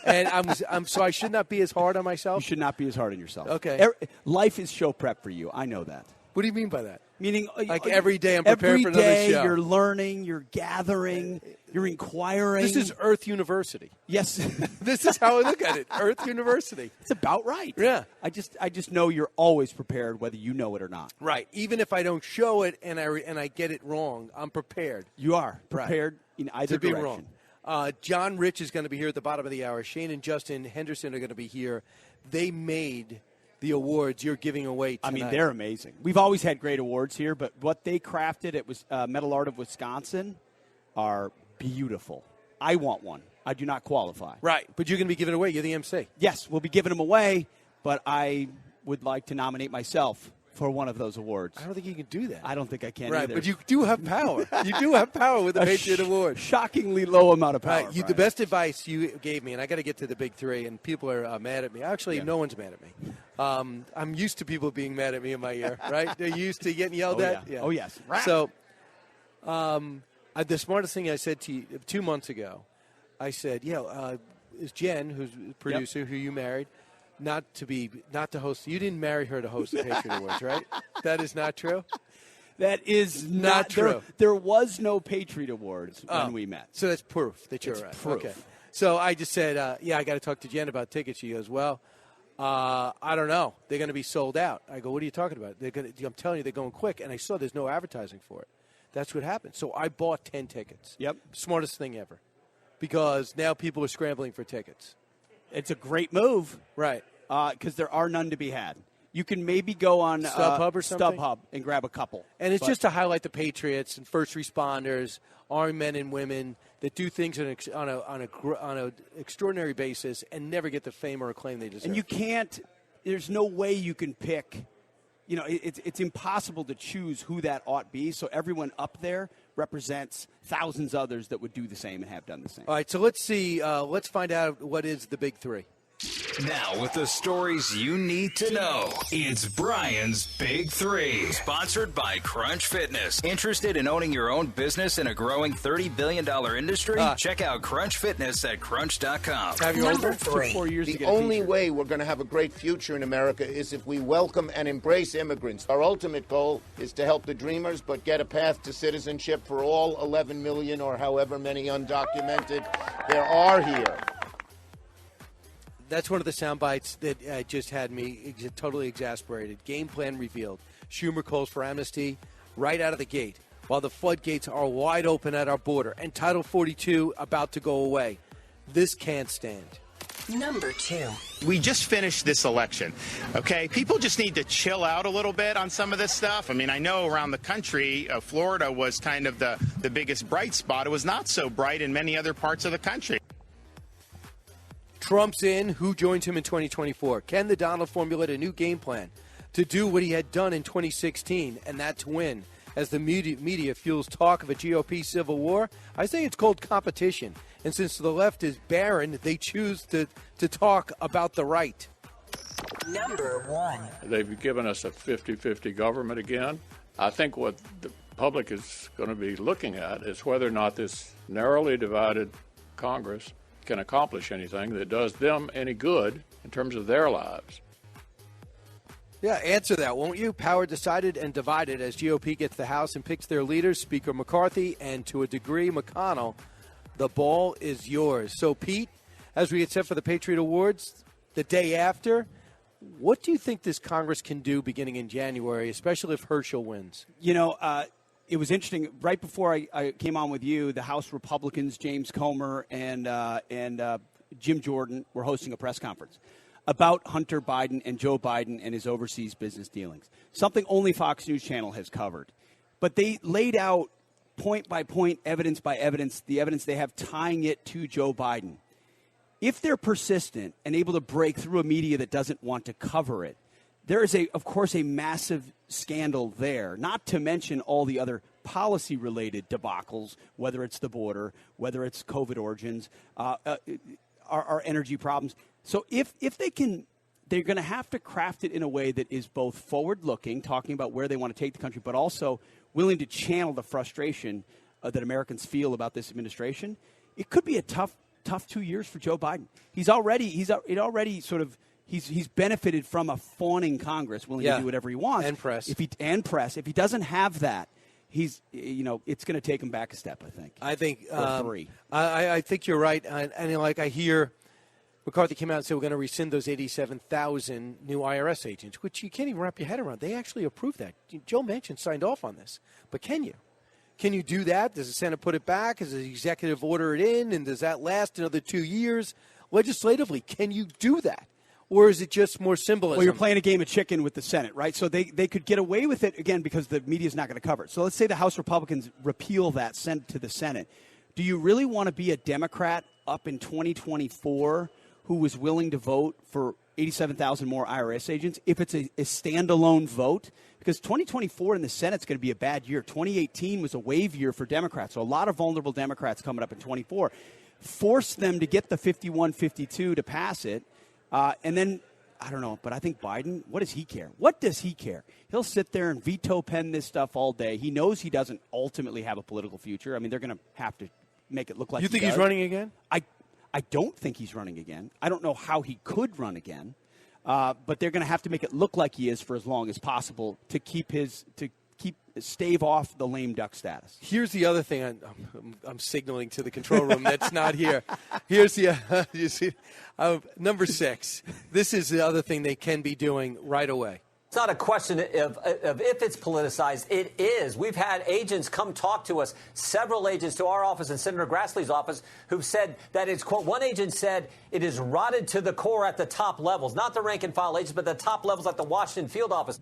And so I should not be as hard on myself. You should not be as hard on yourself. Okay. Life is show prep for you. I know that. What do you mean by that? Meaning, like every day I'm preparing for another Every day show. you're learning, you're gathering, you're inquiring. This is Earth University. Yes. This is how I look at it. Earth University. It's about right. Yeah. I just know you're always prepared, whether you know it or not. Right. Even if I don't show it and I get it wrong, I'm prepared. You are prepared in either to be direction. wrong. John Rich is going to be here at the bottom of the hour. Shane and Justin Henderson are going to be here. They made the awards you're giving away tonight. I mean, they're amazing. We've always had great awards here, but what they crafted at Metal Art of Wisconsin are beautiful. I want one. I do not qualify. Right, but you're going to be giving it away. You're the MC. Yes, we'll be giving them away, but I would like to nominate myself for one of those awards. I don't think you can do that. I don't think I can right, either. but you do have power. You do have power with the Patriot Award. Shockingly low amount of power. Right, the best advice you gave me, and I got to get to the big three, and people are mad at me. Actually, no one's mad at me. I'm used to people being mad at me in my ear, right? They're used to getting yelled at. Yeah. Oh, yes. So the smartest thing I said to you 2 months ago, I said, is Jen, who's a producer, who you married, not to host. You didn't marry her to host the Patriot Awards, right? That is not true? That is not true. There was no Patriot Awards when we met. So that's proof that you're It's right. proof. Okay. So I just said, I got to talk to Jen about tickets. She goes, well, I don't know. They're going to be sold out. I go, what are you talking about? I'm telling you, they're going quick. And I saw there's no advertising for it. That's what happened. So I bought 10 tickets. Yep. Smartest thing ever. Because now people are scrambling for tickets. It's a great move. Right. Because there are none to be had. You can maybe go on StubHub or something? StubHub and grab a couple. And it's just to highlight the Patriots and first responders, armed men and women that do things on an extraordinary basis and never get the fame or acclaim they deserve. And you can't. There's no way you can pick. You know, it's impossible to choose who that ought be. So everyone up there represents thousands others that would do the same and have done the same. All right, so let's see. Let's find out what is the big three. Now, with the stories you need to know, it's Brian's Big Three. Sponsored by Crunch Fitness. Interested in owning your own business in a growing $30 billion industry? Check out Crunch Fitness at crunch.com. Number 3. The only way we're going to have a great future in America is if we welcome and embrace immigrants. Our ultimate goal is to help the dreamers, but get a path to citizenship for all 11 million or however many undocumented there are here. That's one of the sound bites that just had me totally exasperated. Game plan revealed. Schumer calls for amnesty right out of the gate, while the floodgates are wide open at our border and Title 42 about to go away. This can't stand. Number 2. We just finished this election, okay? People just need to chill out a little bit on some of this stuff. I mean, I know around the country, Florida was kind of the biggest bright spot. It was not so bright in many other parts of the country. Trump's in. Who joins him in 2024? Can the Donald formulate a new game plan to do what he had done in 2016, and that to win? As the media fuels talk of a GOP civil war, I say it's called competition. And since the left is barren, they choose to talk about the right. Number 1. They've given us a 50-50 government again. I think what the public is going to be looking at is whether or not this narrowly divided Congress can accomplish anything that does them any good in terms of their lives. Yeah, answer that, won't you? Power decided and divided as GOP gets the House and picks their leaders, Speaker McCarthy, and to a degree, McConnell. The ball is yours. So, Pete, as we get set for the Patriot Awards the day after, what do you think this Congress can do beginning in January, especially if Herschel wins? You know, it was interesting. Right before I came on with you, the House Republicans, James Comer and Jim Jordan, were hosting a press conference about Hunter Biden and Joe Biden and his overseas business dealings, something only Fox News Channel has covered. But they laid out point by point, evidence by evidence, the evidence they have tying it to Joe Biden. If they're persistent and able to break through a media that doesn't want to cover it, there is, of course, a massive scandal there, not to mention all the other policy-related debacles, whether it's the border, whether it's COVID origins, our energy problems. So if they can, they're going to have to craft it in a way that is both forward-looking, talking about where they want to take the country, but also willing to channel the frustration that Americans feel about this administration, it could be a tough 2 years for Joe Biden. He's already benefited from a fawning Congress willing to do whatever he wants and press. If he doesn't have that, it's going to take him back a step. I think. Or three. I think you're right, and like I hear. McCarthy came out and said we're going to rescind those 87,000 new IRS agents, which you can't even wrap your head around. They actually approved that. Joe Manchin signed off on this. But can you? Can you do that? Does the Senate put it back? Does the executive order it in? And does that last another 2 years? Legislatively, can you do that? Or is it just more symbolism? Well, you're playing a game of chicken with the Senate, right? So they could get away with it, again, because the media is not going to cover it. So let's say the House Republicans repeal that, send it to the Senate. Do you really want to be a Democrat up in 2024 who was willing to vote for 87,000 more IRS agents if it's a standalone vote? Because 2024 in the Senate is going to be a bad year. 2018 was a wave year for Democrats, so a lot of vulnerable Democrats coming up in 24. Force them to get the 51-52 to pass it, and then, I don't know, but I think Biden, what does he care? What does he care? He'll sit there and veto pen this stuff all day. He knows he doesn't ultimately have a political future. I mean, they're going to have to make it look like You think he's running again? I don't think he's running again. I don't know how he could run again, but they're going to have to make it look like he is for as long as possible to stave off the lame duck status. Here's the other thing I'm signaling to the control room that's not here. Here's the you see, number 6. This is the other thing they can be doing right away. It's not a question of if it's politicized. It is. We've had agents come talk to us, several agents to our office and Senator Grassley's office, who've said that it's, quote, one agent said it is rotted to the core at the top levels, not the rank and file agents, but the top levels at the Washington field office.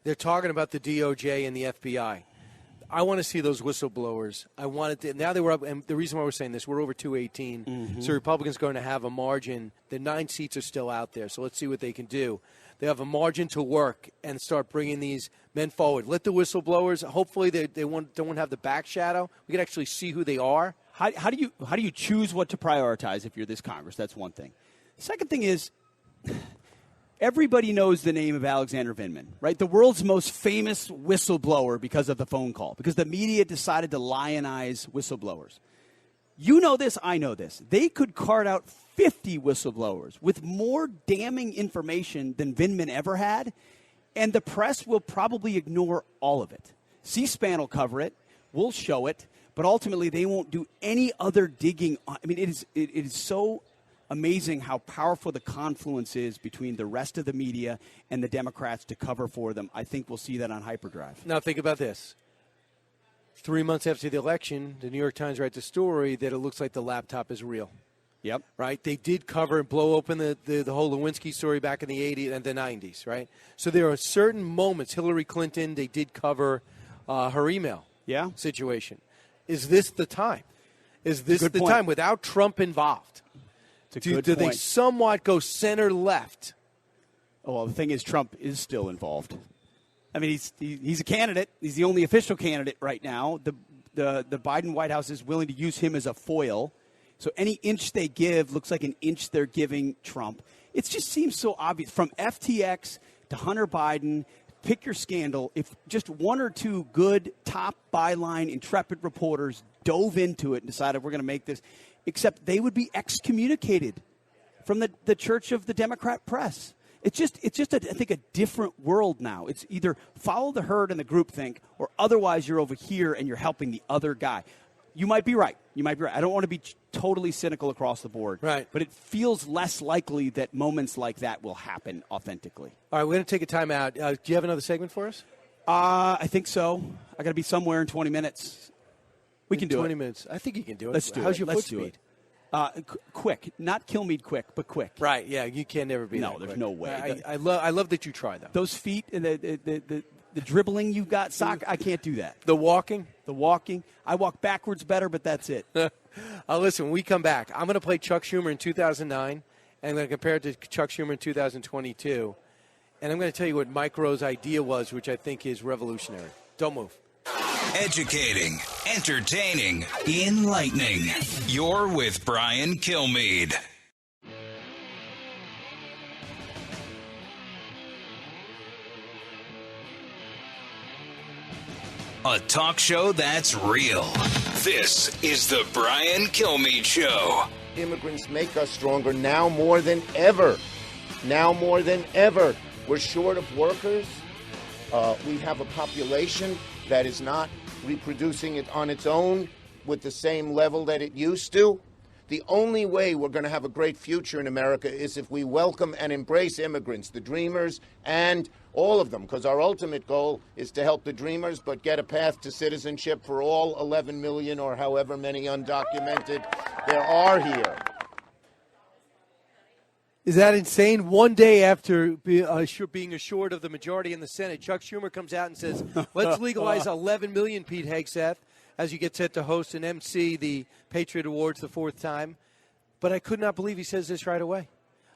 They're talking about the DOJ and the FBI. I want to see those whistleblowers. I wanted to. Now they were up, and the reason why we're saying this, we're over 218. Mm-hmm. So Republicans going to have a margin. The 9 seats are still out there, so let's see what they can do. They have a margin to work and start bringing these men forward. Let the whistleblowers. Hopefully, they don't have the back shadow. We can actually see who they are. How do you choose what to prioritize if you're this Congress? That's one thing. Second thing is, everybody knows the name of Alexander Vindman, right? The world's most famous whistleblower because of the phone call, because the media decided to lionize whistleblowers. You know this, I know this. They could cart out 50 whistleblowers with more damning information than Vindman ever had, and the press will probably ignore all of it. C-SPAN will cover it, we'll show it, but ultimately they won't do any other digging. I mean, it is so amazing how powerful the confluence is between the rest of the media and the Democrats to cover for them. I think we'll see that on hyperdrive. Now think about this. 3 months after the election, the New York Times writes a story that it looks like the laptop is real. Yep. Right? They did cover and blow open the whole Lewinsky story back in the 80s and the 90s, right? So there are certain moments. Hillary Clinton, they did cover her email situation. Is this the time? Is this the time without Trump involved? Do they somewhat go center-left? Oh, well, the thing is, Trump is still involved. I mean, he's a candidate. He's the only official candidate right now. The Biden White House is willing to use him as a foil. So any inch they give looks like an inch they're giving Trump. It just seems so obvious. From FTX to Hunter Biden, pick your scandal. If just one or two good top byline intrepid reporters dove into it and decided we're going to make this, except they would be excommunicated from the church of the Democrat press. It's just I think, a different world now. It's either follow the herd and the groupthink, or otherwise you're over here and you're helping the other guy. You might be right. I don't want to be totally cynical across the board. Right. But it feels less likely that moments like that will happen authentically. All right, we're going to take a time out. Do you have another segment for us? I think so. I got to be somewhere in 20 minutes. We can do it. 20 minutes. I think you can do it. Let's do it. How's your Let's foot do speed? it. Quick. Not Kilmeade quick, but quick. Right, yeah. You can never be No, that there's quick. no way. I love that you try, though. Those feet and the dribbling you've got, Sock, I can't do that. The walking? The walking. I walk backwards better, but that's it. Listen, when we come back, I'm going to play Chuck Schumer in 2009, and I'm going to compare it to Chuck Schumer in 2022. And I'm going to tell you what Mike Rowe's idea was, which I think is revolutionary. Don't move. Educating, entertaining, enlightening. You're with Brian Kilmeade. a talk show that's real. This is the Brian Kilmeade Show. Immigrants make us stronger now more than ever. Now more than ever. We're short of workers. We have a population that is not reproducing it on its own with the same level that it used to. The only way we're going to have a great future in America is if we welcome and embrace immigrants, the dreamers, and all of them, because our ultimate goal is to help the dreamers, but get a path to citizenship for all 11 million or however many undocumented there are here. Is that insane? One day after being assured of the majority in the Senate, Chuck Schumer comes out and says, let's legalize 11 million, Pete Hegseth, as you get set to host and MC the Patriot Awards the fourth time. But I could not believe he says this right away.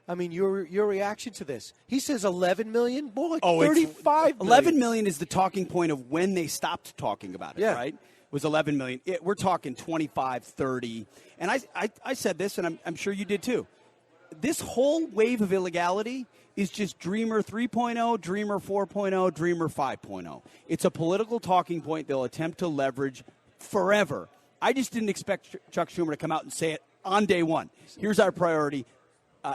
I mean, your reaction to this. He says 11 million? Boy, 35 million. 11 million is the talking point of when they stopped talking about it, right? Was 11 million. We're talking 25, 30. And I said this, and I'm sure you did too. This whole wave of illegality is just Dreamer 3.0, Dreamer 4.0, Dreamer 5.0. It's a political talking point they'll attempt to leverage forever. I just didn't expect Chuck Schumer to come out and say it on day one. Here's our priority,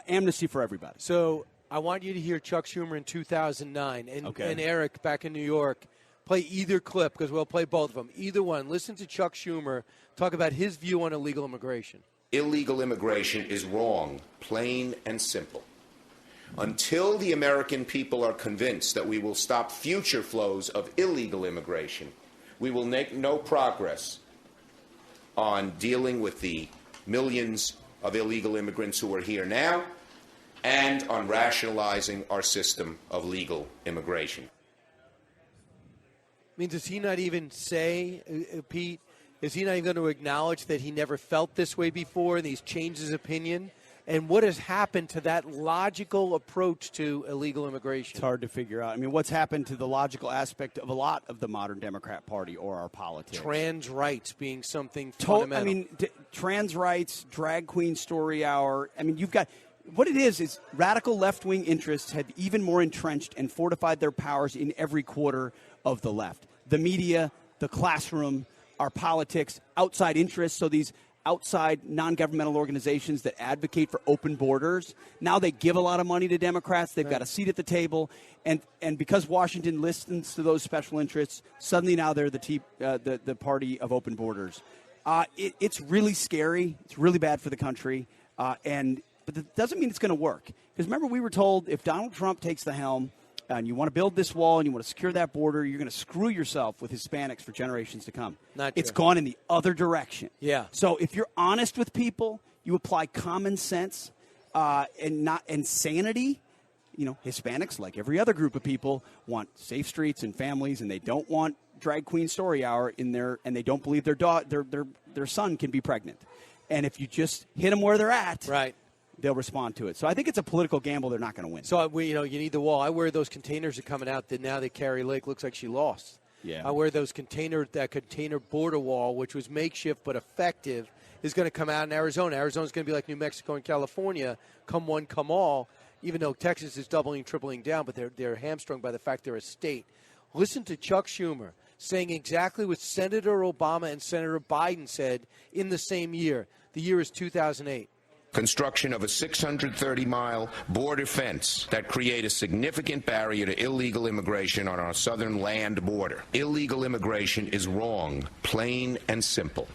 amnesty for everybody. So I want you to hear Chuck Schumer in 2009 and Eric back in New York play either clip, because we'll play both of them. Either one. Listen to Chuck Schumer talk about his view on illegal immigration. Illegal immigration is wrong, plain and simple. Until the American people are convinced that we will stop future flows of illegal immigration, we will make no progress on dealing with the millions of illegal immigrants who are here now and on rationalizing our system of legal immigration. I mean, does he not even say, Pete, is he not even going to acknowledge that he never felt this way before and he's changed his opinion? And what has happened to that logical approach to illegal immigration? It's hard to figure out. I mean, what's happened to the logical aspect of a lot of the modern Democrat Party or our politics? Trans rights being something fundamental. I mean, trans rights, drag queen story hour. I mean, you've got what it is radical left-wing interests have even more entrenched and fortified their powers in every quarter of the left. The media, the classroom, our politics, outside interests. So these outside non-governmental organizations that advocate for open borders. Now they give a lot of money to Democrats. They've got a seat at the table. And because Washington listens to those special interests, suddenly now they're the party of open borders. It's really scary. It's really bad for the country. But that doesn't mean it's going to work. Because remember, we were told if Donald Trump takes the helm, and you want to build this wall and you want to secure that border, you're going to screw yourself with Hispanics for generations to come. It's gone in the other direction. Yeah. So if you're honest with people, you apply common sense and sanity. You know, Hispanics, like every other group of people, want safe streets and families, and they don't want drag queen story hour in there, and they don't believe their son can be pregnant. And if you just hit them where they're at, right, they'll respond to it. So I think it's a political gamble they're not going to win. So, you need the wall. I wear those containers that are coming out that now that Carrie Lake looks like she lost. Yeah. I wear that container border wall, which was makeshift but effective, is going to come out in Arizona. Arizona's going to be like New Mexico and California, come one, come all, even though Texas is doubling, tripling down, but they're hamstrung by the fact they're a state. Listen to Chuck Schumer saying exactly what Senator Obama and Senator Biden said in the same year. The year is 2008. Construction of a 630-mile border fence that create a significant barrier to illegal immigration on our southern land border. Illegal immigration is wrong, plain and simple.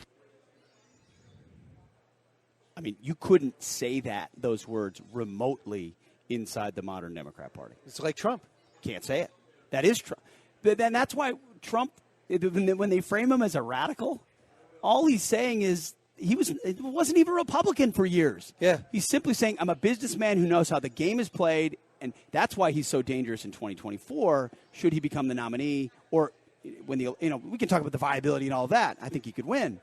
I mean, you couldn't say those words remotely inside the modern Democrat Party. It's like Trump. Can't say it. That is Trump. But then that's why Trump, when they frame him as a radical, all he's saying is, he wasn't even a Republican for years. Yeah. He's simply saying, I'm a businessman who knows how the game is played, and that's why he's so dangerous in 2024, should he become the nominee. Or when we can talk about the viability and all of that. I think he could win.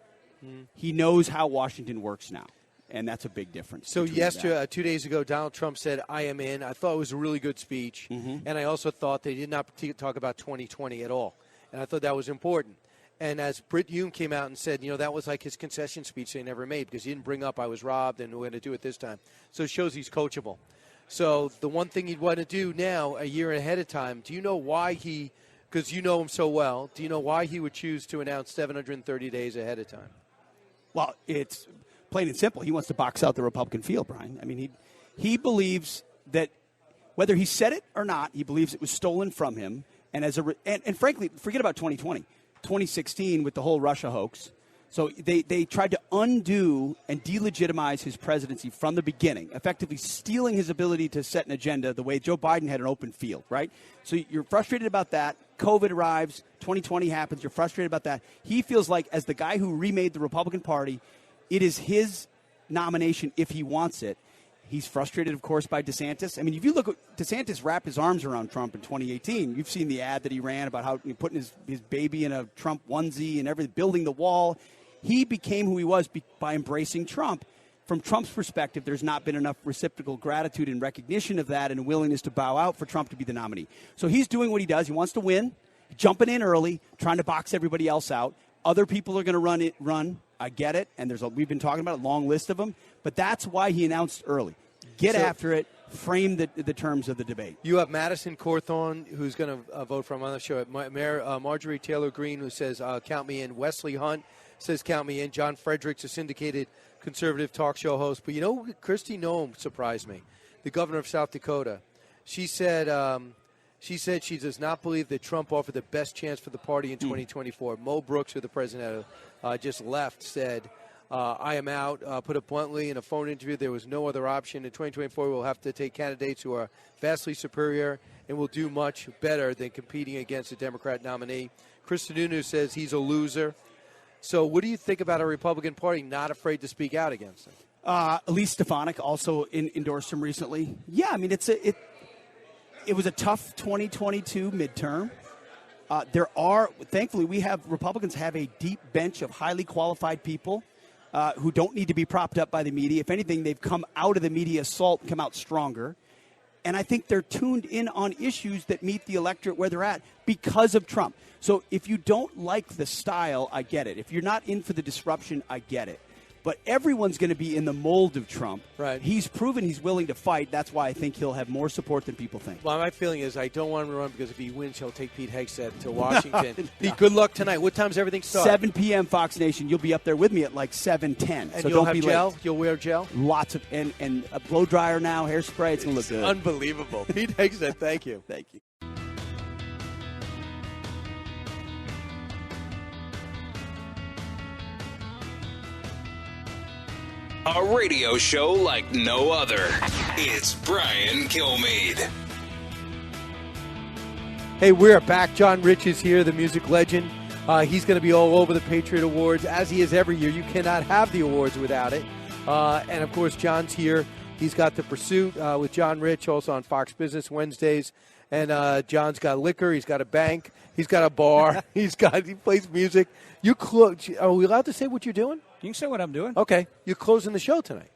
He knows how Washington works now, and that's a big difference. So yesterday, 2 days ago, Donald Trump said, I am in. I thought it was a really good speech, and I also thought they did not talk about 2020 at all, and I thought that was important. And as Britt Hume came out and said, that was like his concession speech they never made because he didn't bring up I was robbed and we're going to do it this time. So it shows he's coachable. So the one thing he'd want to do now, a year ahead of time, do you know why he because you know him so well, do you know why he would choose to announce 730 days ahead of time? Well, it's plain and simple. He wants to box out the Republican field, Brian. I mean, he believes that whether he said it or not, he believes it was stolen from him. And and frankly, forget about 2020, 2016 with the whole Russia hoax. So they tried to undo and delegitimize his presidency from the beginning, effectively stealing his ability to set an agenda the way Joe Biden had an open field, right? So you're frustrated about that. COVID arrives, 2020 happens, you're frustrated about that. He feels like, as the guy who remade the Republican Party, it is his nomination if he wants it. He's frustrated, of course, by DeSantis. I mean, if you look at DeSantis wrapped his arms around Trump in 2018, you've seen the ad that he ran about how putting his baby in a Trump onesie and everything, building the wall. He became who he was by embracing Trump. From Trump's perspective, there's not been enough reciprocal gratitude and recognition of that and a willingness to bow out for Trump to be the nominee. So he's doing what he does. He wants to win, jumping in early, trying to box everybody else out. Other people are going to run. I get it, and we've been talking about a long list of them, but that's why he announced early. Get after it. Frame the terms of the debate. You have Madison Cawthorn, who's going to vote for him on the show. Mayor Marjorie Taylor Greene, who says, count me in. Wesley Hunt says, count me in. John Fredericks, a syndicated conservative talk show host. But Kristi Noem surprised me, the governor of South Dakota. She said she does not believe that Trump offered the best chance for the party in 2024. Mo Brooks, who the president just left, said, I am out. Put it bluntly, in a phone interview, there was no other option. In 2024, we'll have to take candidates who are vastly superior and will do much better than competing against a Democrat nominee. Chris Sununu says he's a loser. So what do you think about a Republican Party not afraid to speak out against him? Elise Stefanik also endorsed him recently. Yeah, I mean, it was a tough 2022 midterm. Thankfully, Republicans have a deep bench of highly qualified people who don't need to be propped up by the media. If anything, they've come out of the media assault and come out stronger. And I think they're tuned in on issues that meet the electorate where they're at because of Trump. So if you don't like the style, I get it. If you're not in for the disruption, I get it. But everyone's going to be in the mold of Trump. Right. He's proven he's willing to fight. That's why I think he'll have more support than people think. Well, my feeling is I don't want him to run because if he wins, he'll take Pete Hegseth to Washington. Pete, good luck tonight. What time's everything start? 7 p.m. Fox Nation. You'll be up there with me at like 7:10. And so you'll don't be have gel? late. You'll wear gel? Lots of and a blow dryer now, hairspray. It's going to look good. Unbelievable. Pete Hegseth, thank you. Thank you. A radio show like no other. It's Brian Kilmeade. Hey, we're back. John Rich is here, the music legend. He's going to be all over the Patriot Awards, as he is every year. You cannot have the awards without it. And, of course, John's here. He's got The Pursuit with John Rich, also on Fox Business Wednesdays. And John's got liquor. He's got a bank. He's got a bar. He plays music. Are we allowed to say what you're doing? You can say what I'm doing. Okay. You're closing the show tonight.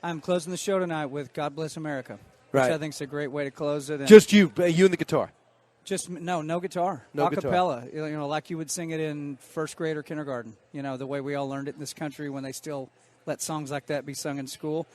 I'm closing the show tonight with God Bless America, which I think is a great way to close it. And just you and the guitar? Just no guitar. No acapella, guitar. Like you would sing it in first grade or kindergarten, the way we all learned it in this country when they still let songs like that be sung in school.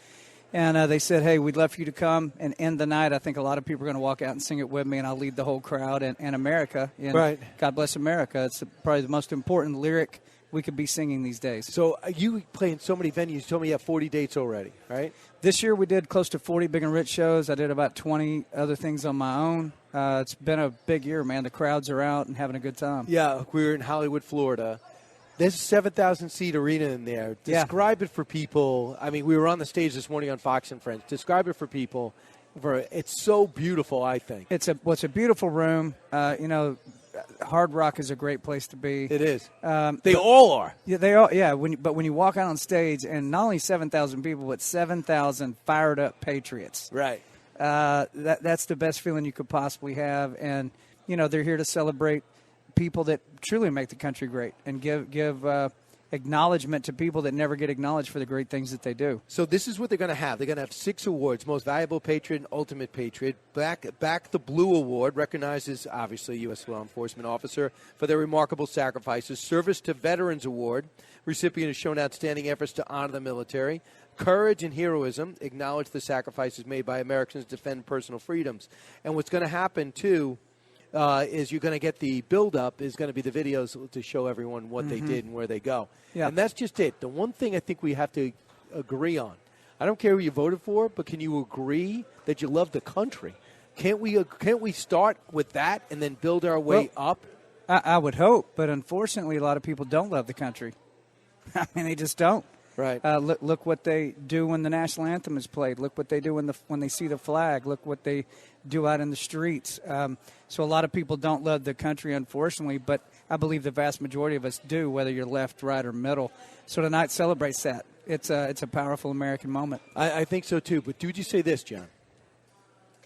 And they said, hey, we'd love for you to come and end the night. I think a lot of people are going to walk out and sing it with me, and I'll lead the whole crowd and America. And God Bless America. It's probably the most important lyric we could be singing these days. So you play in so many venues. You told me you have 40 dates already, right? This year we did close to 40 Big and Rich shows. I did about 20 other things on my own. It's been a big year, man. The crowds are out and having a good time. Yeah, we were in Hollywood, Florida. There's a 7,000-seat arena in there. Describe it for people. I mean, we were on the stage this morning on Fox and Friends. Describe it for people. It's so beautiful, I think. It's a beautiful room. Hard Rock is a great place to be. It is. They all are. Yeah, they all. Yeah, but when you walk out on stage, and not only 7,000 people, but 7,000 fired up patriots. Right. That's the best feeling you could possibly have, and they're here to celebrate people that truly make the country great and give acknowledgement to people that never get acknowledged for the great things that they do. So this is what they're going to have. They're going to have 6 awards: Most Valuable Patriot and Ultimate Patriot. Back the Blue Award recognizes, obviously, U.S. law enforcement officer for their remarkable sacrifices. Service to Veterans Award. Recipient has shown outstanding efforts to honor the military. Courage and heroism. Acknowledge the sacrifices made by Americans to defend personal freedoms. And what's going to happen, too, is you're going to get the build-up is going to be the videos to show everyone what they did and where they go. Yeah. And that's just it. The one thing I think we have to agree on, I don't care who you voted for, but can you agree that you love the country? Can't we start with that and then build our way up? I would hope, but unfortunately, a lot of people don't love the country. I mean, they just don't. Right. Look what they do when the national anthem is played. Look what they do when they see the flag. Look what they do out in the streets. So a lot of people don't love the country, unfortunately, but I believe the vast majority of us do, whether you're left, right, or middle. So tonight celebrates that. It's a powerful American moment. I think so, too. But would you say this, John?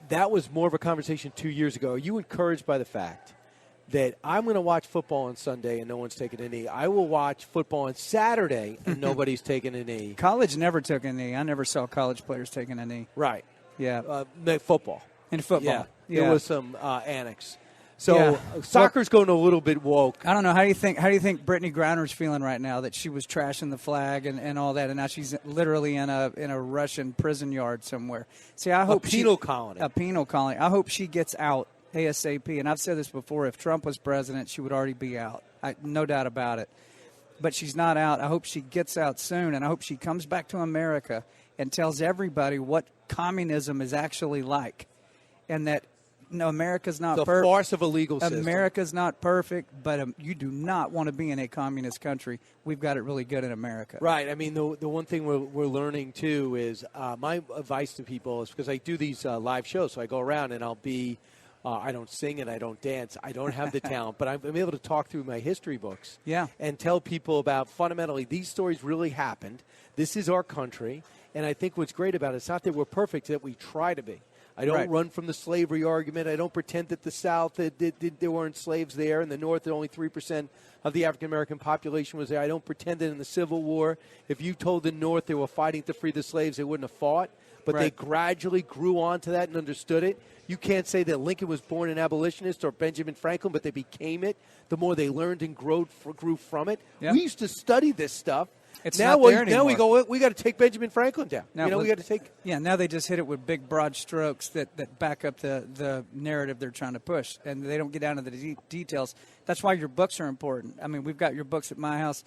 That was more of a conversation 2 years ago. Are you encouraged by the fact that I'm going to watch football on Sunday and no one's taking a knee? I will watch football on Saturday and nobody's taking a knee. College never took a knee. I never saw college players taking a knee. Right. Yeah. Football. In football. Yeah. There was some annex. So soccer's going a little bit woke. I don't know. How do you think Brittany Griner's feeling right now that she was trashing the flag and all that, and now she's literally in a Russian prison yard somewhere? See, I hope a penal colony. A penal colony. I hope she gets out ASAP. And I've said this before: if Trump was president, she would already be out. No doubt about it. But she's not out. I hope she gets out soon, and I hope she comes back to America and tells everybody what communism is actually like, and that. No, America's not perfect. The farce of a legal system. America's not perfect, but you do not want to be in a communist country. We've got it really good in America. Right. I mean, the one thing we're learning, too, is my advice to people is because I do these live shows, so I go around and I'll be I don't sing and I don't dance. I don't have the talent, but I'm able to talk through my history books and tell people about fundamentally these stories really happened. This is our country, and I think what's great about it, it's not that we're perfect, it's that we try to be. I don't run from the slavery argument. I don't pretend that the South, there weren't slaves there. In the North, that only 3% of the African-American population was there. I don't pretend that in the Civil War, if you told the North they were fighting to free the slaves, they wouldn't have fought. But they gradually grew on to that and understood it. You can't say that Lincoln was born an abolitionist or Benjamin Franklin, but they became it the more they learned and grew from it. Yep. We used to study this stuff. It's now not there anymore. We go, we got to take Benjamin Franklin down. Now, we got to take. Yeah, now they just hit it with big, broad strokes that back up the narrative they're trying to push, and they don't get down to the details. That's why your books are important. I mean, we've got your books at my house.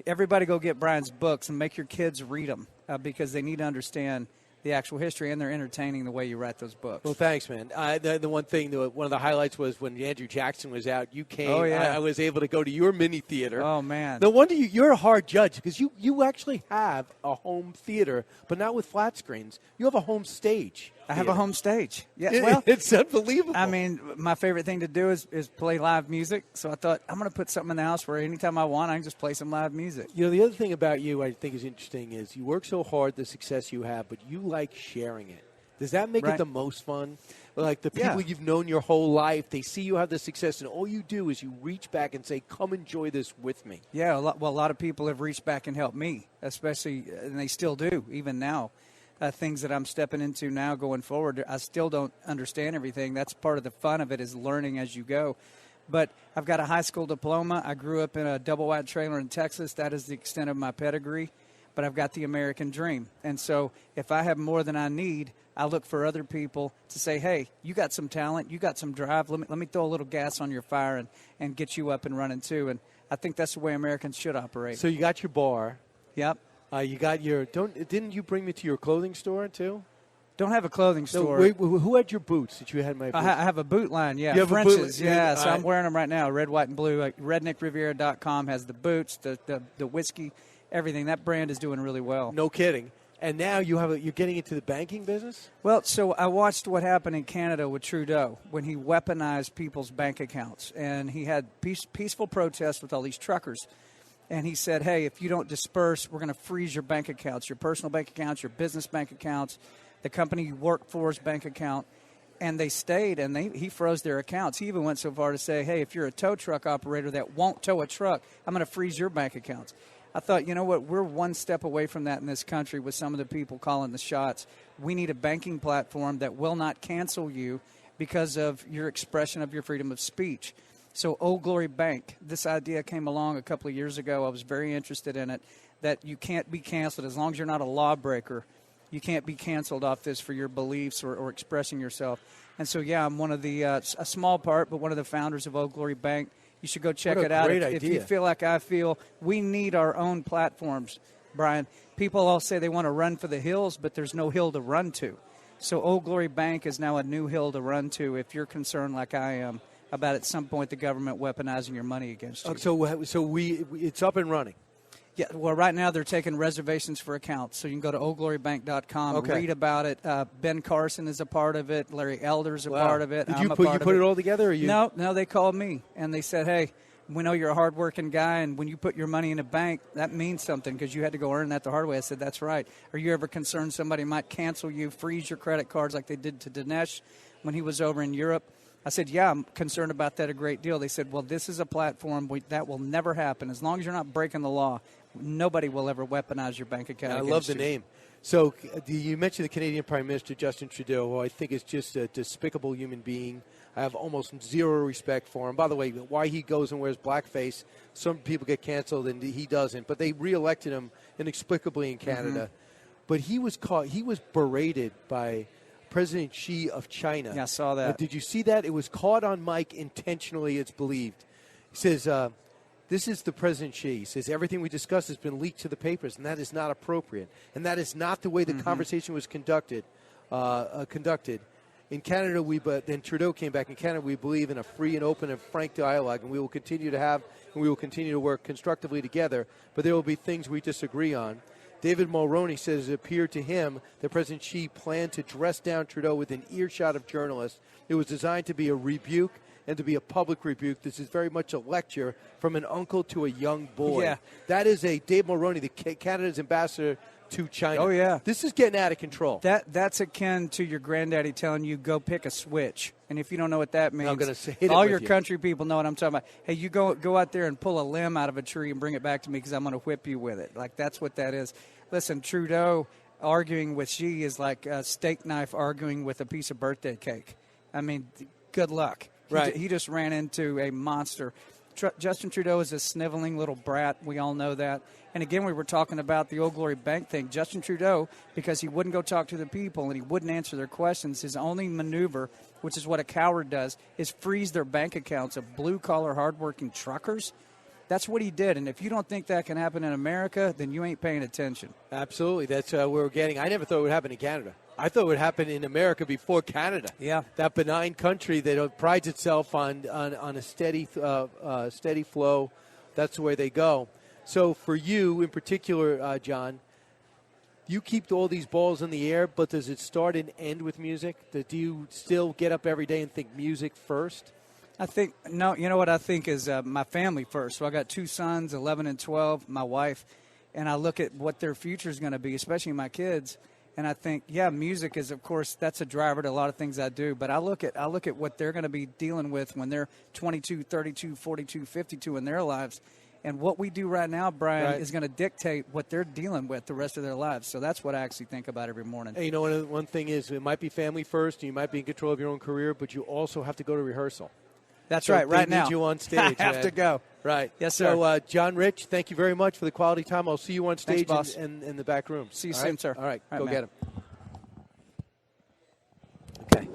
Everybody go get Brian's books and make your kids read them because they need to understand the actual history, and they're entertaining the way you write those books. Well, thanks, man. The one thing, one of the highlights was when Andrew Jackson was out, you came. Oh, yeah. I was able to go to your mini theater. Oh, man. No wonder you're a hard judge because you actually have a home theater, but not with flat screens. You have a home stage. I have a home stage. Yeah, well, it's unbelievable. I mean, my favorite thing to do is play live music. So I thought I'm going to put something in the house where anytime I want, I can just play some live music. You know, the other thing about you I think is interesting is you work so hard, the success you have, but you like sharing it. Does that make it the most fun? Like the people you've known your whole life, they see you have the success, and all you do is you reach back and say, come enjoy this with me. Yeah, a lot of people have reached back and helped me, especially, and they still do, even now. Things that I'm stepping into now going forward, I still don't understand everything. That's part of the fun of it is learning as you go. But I've got a high school diploma. I grew up in a double-wide trailer in Texas. That is the extent of my pedigree. But I've got the American dream. And so if I have more than I need, I look for other people to say, hey, you got some talent, you got some drive. Let me throw a little gas on your fire and get you up and running too. And I think that's the way Americans should operate. So you got your bar. Yep. You got your didn't you bring me to your clothing store too? Don't have a clothing store. No, wait, who had your boots that you had my boots? I have a boot line, yeah. You have French's, a boot? yeah. So I'm wearing them right now, red, white, and blue. RedneckRiviera.com has the boots, the whiskey, everything. That brand is doing really well. No kidding. And now you're getting into the banking business? Well, so I watched what happened in Canada with Trudeau when he weaponized people's bank accounts. And he had peaceful protests with all these truckers. And he said, hey, if you don't disperse, we're going to freeze your bank accounts, your personal bank accounts, your business bank accounts, the company you work for's bank account. And they stayed, and he froze their accounts. He even went so far to say, hey, if you're a tow truck operator that won't tow a truck, I'm going to freeze your bank accounts. I thought, you know what, we're one step away from that in this country with some of the people calling the shots. We need a banking platform that will not cancel you because of your expression of your freedom of speech. So Old Glory Bank, this idea came along a couple of years ago. I was very interested in it, that you can't be canceled. As long as you're not a lawbreaker, you can't be canceled off this for your beliefs or expressing yourself. And so, yeah, I'm one of the a small part, but one of the founders of Old Glory Bank. You should go check What a it out. great If idea. you feel like I feel, we need our own platforms, Brian. People all say they want to run for the hills, but there's no hill to run to. So Old Glory Bank is now a new hill to run to if you're concerned like I am about at some point the government weaponizing your money against you. It's up and running. Yeah, well, right now they're taking reservations for accounts, so you can go to oldglorybank.com, read about it. Ben Carson is a part of it. Larry Elder's a part of it. Did you put it all together? Or you? No, they called me, and they said, hey, we know you're a hardworking guy, and when you put your money in a bank, that means something because you had to go earn that the hard way. I said, that's right. Are you ever concerned somebody might cancel you, freeze your credit cards like they did to Dinesh when he was over in Europe? I said, yeah, I'm concerned about that a great deal. They said, well, this is a platform that will never happen. As long as you're not breaking the law, nobody will ever weaponize your bank account. I love the name. So you mentioned the Canadian Prime Minister, Justin Trudeau, who I think is just a despicable human being. I have almost zero respect for him. By the way, why he goes and wears blackface, some people get canceled and he doesn't. But they reelected him inexplicably in Canada. But he was berated by President Xi of China. Yeah, I saw that. Did you see that? It was caught on mic intentionally, it's believed. He says, this is the President Xi. He says, everything we discussed has been leaked to the papers, and that is not appropriate. And that is not the way the conversation was conducted. In Canada, then Trudeau came back. In Canada, we believe in a free and open and frank dialogue, and we will continue to work constructively together. But there will be things we disagree on. David Mulroney says it appeared to him that President Xi planned to dress down Trudeau within earshot of journalists. It was designed to be a rebuke and to be a public rebuke. This is very much a lecture from an uncle to a young boy. Yeah. That is Dave Mulroney, Canada's ambassador to China. Oh, yeah. This is getting out of control. That's akin to your granddaddy telling you, go pick a switch. And if you don't know what that means, I'm gonna say it all with your you. country people know what I'm talking about. Hey, you go out there and pull a limb out of a tree and bring it back to me because I'm going to whip you with it. Like, that's what that is. Listen, Trudeau arguing with Xi is like a steak knife arguing with a piece of birthday cake. I mean, good luck. Right. He just ran into a monster. Justin Trudeau is a sniveling little brat. We all know that. And again, we were talking about the Old Glory Bank thing. Justin Trudeau, because he wouldn't go talk to the people and he wouldn't answer their questions, his only maneuver, which is what a coward does, is freeze their bank accounts of blue-collar, hardworking truckers. That's what he did. And if you don't think that can happen in America, then you ain't paying attention. Absolutely. That's where we're getting. I never thought it would happen in Canada. I thought it would happen in America before Canada. Yeah. That benign country that prides itself on a steady flow. That's the way they go. So for you in particular, John, you keep all these balls in the air, but does it start and end with music? Do you still get up every day and think music first? I think, no, you know what I think is my family first. So I got two sons, 11 and 12, my wife, and I look at what their future is going to be, especially my kids. And I think, yeah, music is, of course, that's a driver to a lot of things I do. But I look at what they're going to be dealing with when they're 22, 32, 42, 52 in their lives. And what we do right now, Brian, is going to dictate what they're dealing with the rest of their lives. So that's what I actually think about every morning. Hey, you know, one thing is it might be family first, and you might be in control of your own career, but you also have to go to rehearsal. That's right, right now. They need you on stage. I have to go. Right. Yes, sir. So, John Rich, thank you very much for the quality time. I'll see you on stage boss. in the back room. See you All soon, right? sir. All right, All right, go man. get him. Okay.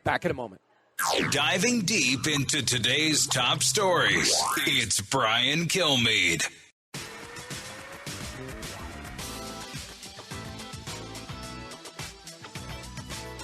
Back in a moment. Diving deep into today's top stories, it's Brian Kilmeade.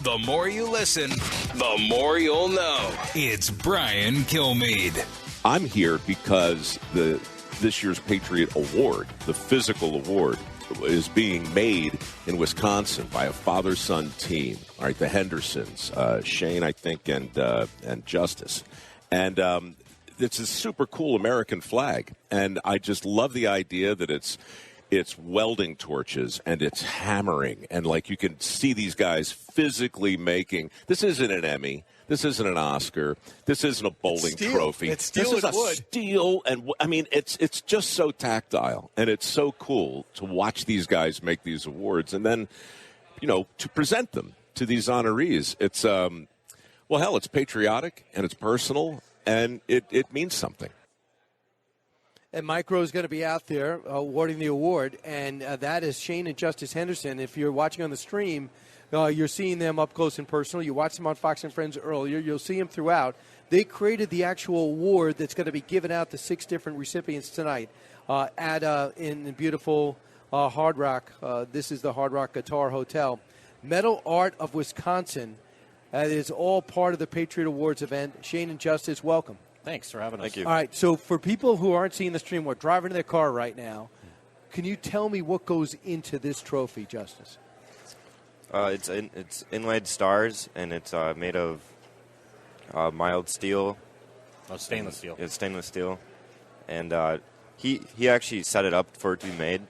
The more you listen, the more you'll know. It's Brian Kilmeade. I'm here because this year's Patriot Award, the physical award, is being made in Wisconsin by a father-son team. All right, the Hendersons, Shane, I think, and Justice, and it's a super cool American flag, and I just love the idea that it's welding torches and it's hammering, and like you can see these guys physically making. This isn't an Emmy. This isn't an Oscar. This isn't a bowling trophy. It's steel this is and a wood. steel, and I mean, it's just so tactile, and it's so cool to watch these guys make these awards, and then, to present them to these honorees. It's well, hell, it's patriotic and it's personal, and it means something. And Mike Rowe is going to be out there awarding the award, and that is Shane and Justice Henderson. If you're watching on the stream, you're seeing them up close and personal. You watched them on Fox and Friends earlier. You'll see them throughout. They created the actual award that's going to be given out to 6 different recipients tonight in beautiful Hard Rock. This is the Hard Rock Guitar Hotel. Metal Art of Wisconsin. That is all part of the Patriot Awards event. Shane and Justice, welcome. Thanks for having us. Thank you. All right, so for people who aren't seeing the stream or driving in their car right now, can you tell me what goes into this trophy, Justice? It's inlaid stars, and it's made of mild steel. Oh, stainless steel. It's stainless steel. And he actually set it up for it to be made.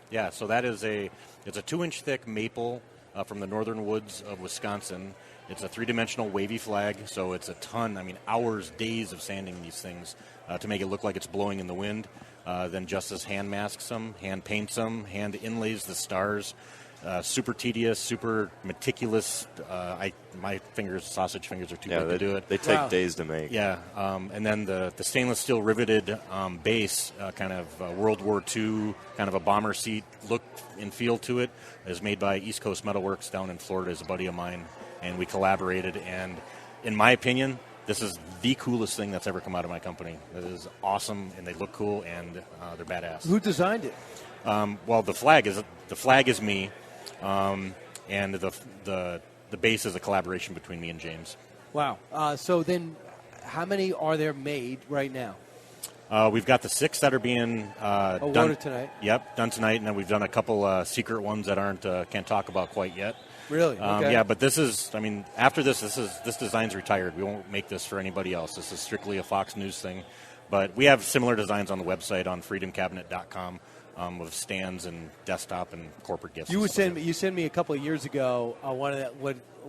Yeah, so that is it's a 2-inch thick maple from the northern woods of Wisconsin. It's a 3-dimensional wavy flag, so it's a ton, hours, days of sanding these things to make it look like it's blowing in the wind. Then Justice hand masks them, hand paints them, hand inlays the stars. Super tedious, super meticulous. My sausage fingers are too big to do it. They take days to make. Yeah, and then the stainless steel riveted base, kind of World War II, kind of a bomber seat look and feel to it, is made by East Coast Metalworks down in Florida. Is a buddy of mine, and we collaborated. And in my opinion, this is the coolest thing that's ever come out of my company. It is awesome, and they look cool, and they're badass. Who designed it? Well, the flag is me. And the base is a collaboration between me and James. Wow. So then how many are there made right now? We've got the 6 that are being done tonight. Yep, done tonight, and then we've done a couple secret ones that can't talk about quite yet. Really? Okay. Yeah, but this is, after this design's retired. We won't make this for anybody else. This is strictly a Fox News thing. But we have similar designs on the website on freedomcabinet.com. With stands and desktop and corporate gifts. You sent me a couple of years ago